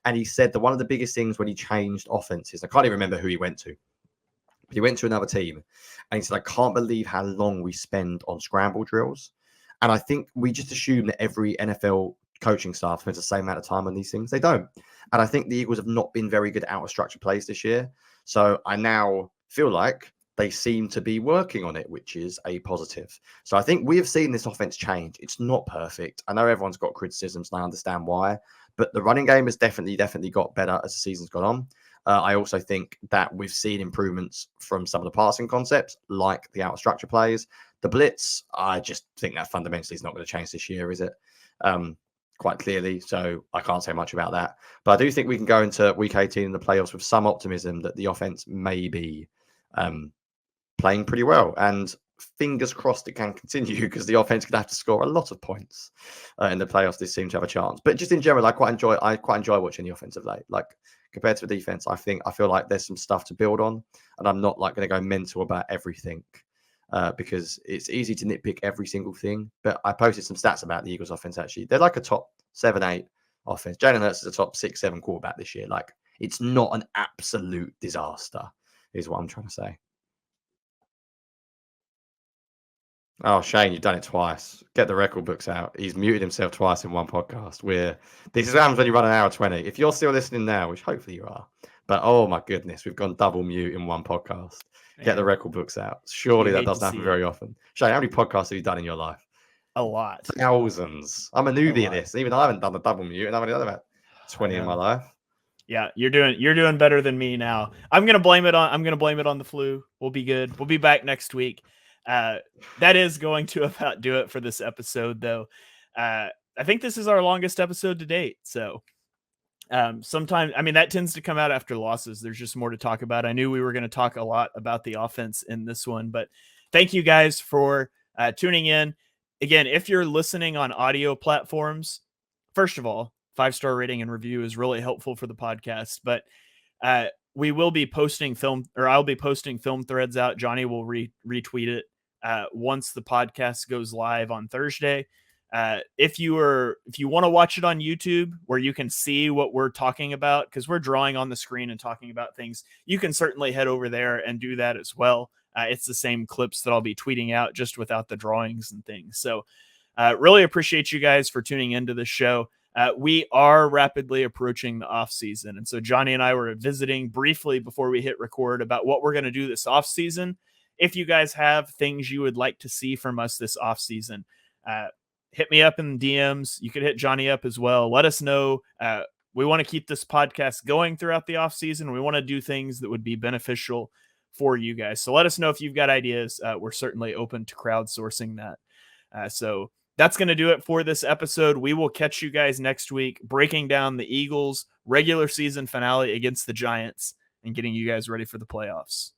And he said that one of the biggest things when he changed offenses, I can't even remember who he went to, but he went to another team, and he said, I can't believe how long we spend on scramble drills. And I think we just assume that every NFL coaching staff spends the same amount of time on these things. They don't. And I think the Eagles have not been very good at out of structure plays this year. So I now feel like they seem to be working on it, which is a positive. So I think we have seen this offense change. It's not perfect. I know everyone's got criticisms, and I understand why, but the running game has definitely got better as the season's gone on. I also think that we've seen improvements from some of the passing concepts, like the out of structure plays. The blitz, I just think that fundamentally is not going to change this year, is it? Quite clearly. So I can't say much about that. But I do think we can go into week 18 in the playoffs with some optimism that the offense may be playing pretty well. And fingers crossed it can continue, because the offense could have to score a lot of points in the playoffs. This seems to have a chance. But just in general, I quite enjoy watching the offensive late. Like, compared to the defense, I feel like there's some stuff to build on, and I'm not like going to go mental about everything. Because it's easy to nitpick every single thing. But I posted some stats about the Eagles offense, actually. They're like a top 7-8 offense. Jalen Hurts is a top 6-7 quarterback this year. Like, it's not an absolute disaster, is what I'm trying to say. Oh, Shane, you've done it twice. Get the record books out. He's muted himself twice in one podcast. This is what happens when you run an hour 20. If you're still listening now, which hopefully you are, but oh my goodness, we've gone double mute in one podcast. Get the record books out. Surely that doesn't happen very often. Shane, how many podcasts have you done in your life? A lot. Thousands. I'm a newbie at this. Even I haven't done the double mute, and I've only done about 20 in my life. Yeah, you're doing better than me now. I'm gonna blame it on the flu. We'll be good. We'll be back next week. That is going to about do it for this episode, though. I think this is our longest episode to date. So sometimes, I mean, that tends to come out after losses. There's just more to talk about. I knew we were going to talk a lot about the offense in this one, but thank you guys for tuning in. Again, if you're listening on audio platforms, first of all, 5-star rating and review is really helpful for the podcast. But we will be posting I'll be posting film threads out. Johnny will retweet it once the podcast goes live on Thursday. If you want to watch it on YouTube, where you can see what we're talking about, because we're drawing on the screen and talking about things, you can certainly head over there and do that as well. It's the same clips that I'll be tweeting out, just without the drawings and things. So really appreciate you guys for tuning into the show. We are rapidly approaching the off season. And so Johnny and I were visiting briefly before we hit record about what we're going to do this off season. If you guys have things you would like to see from us this off season, hit me up in the DMs. You could hit Johnny up as well. Let us know. We want to keep this podcast going throughout the off season. We want to do things that would be beneficial for you guys. So let us know if you've got ideas. We're certainly open to crowdsourcing that. So that's going to do it for this episode. We will catch you guys next week, breaking down the Eagles' regular season finale against the Giants and getting you guys ready for the playoffs.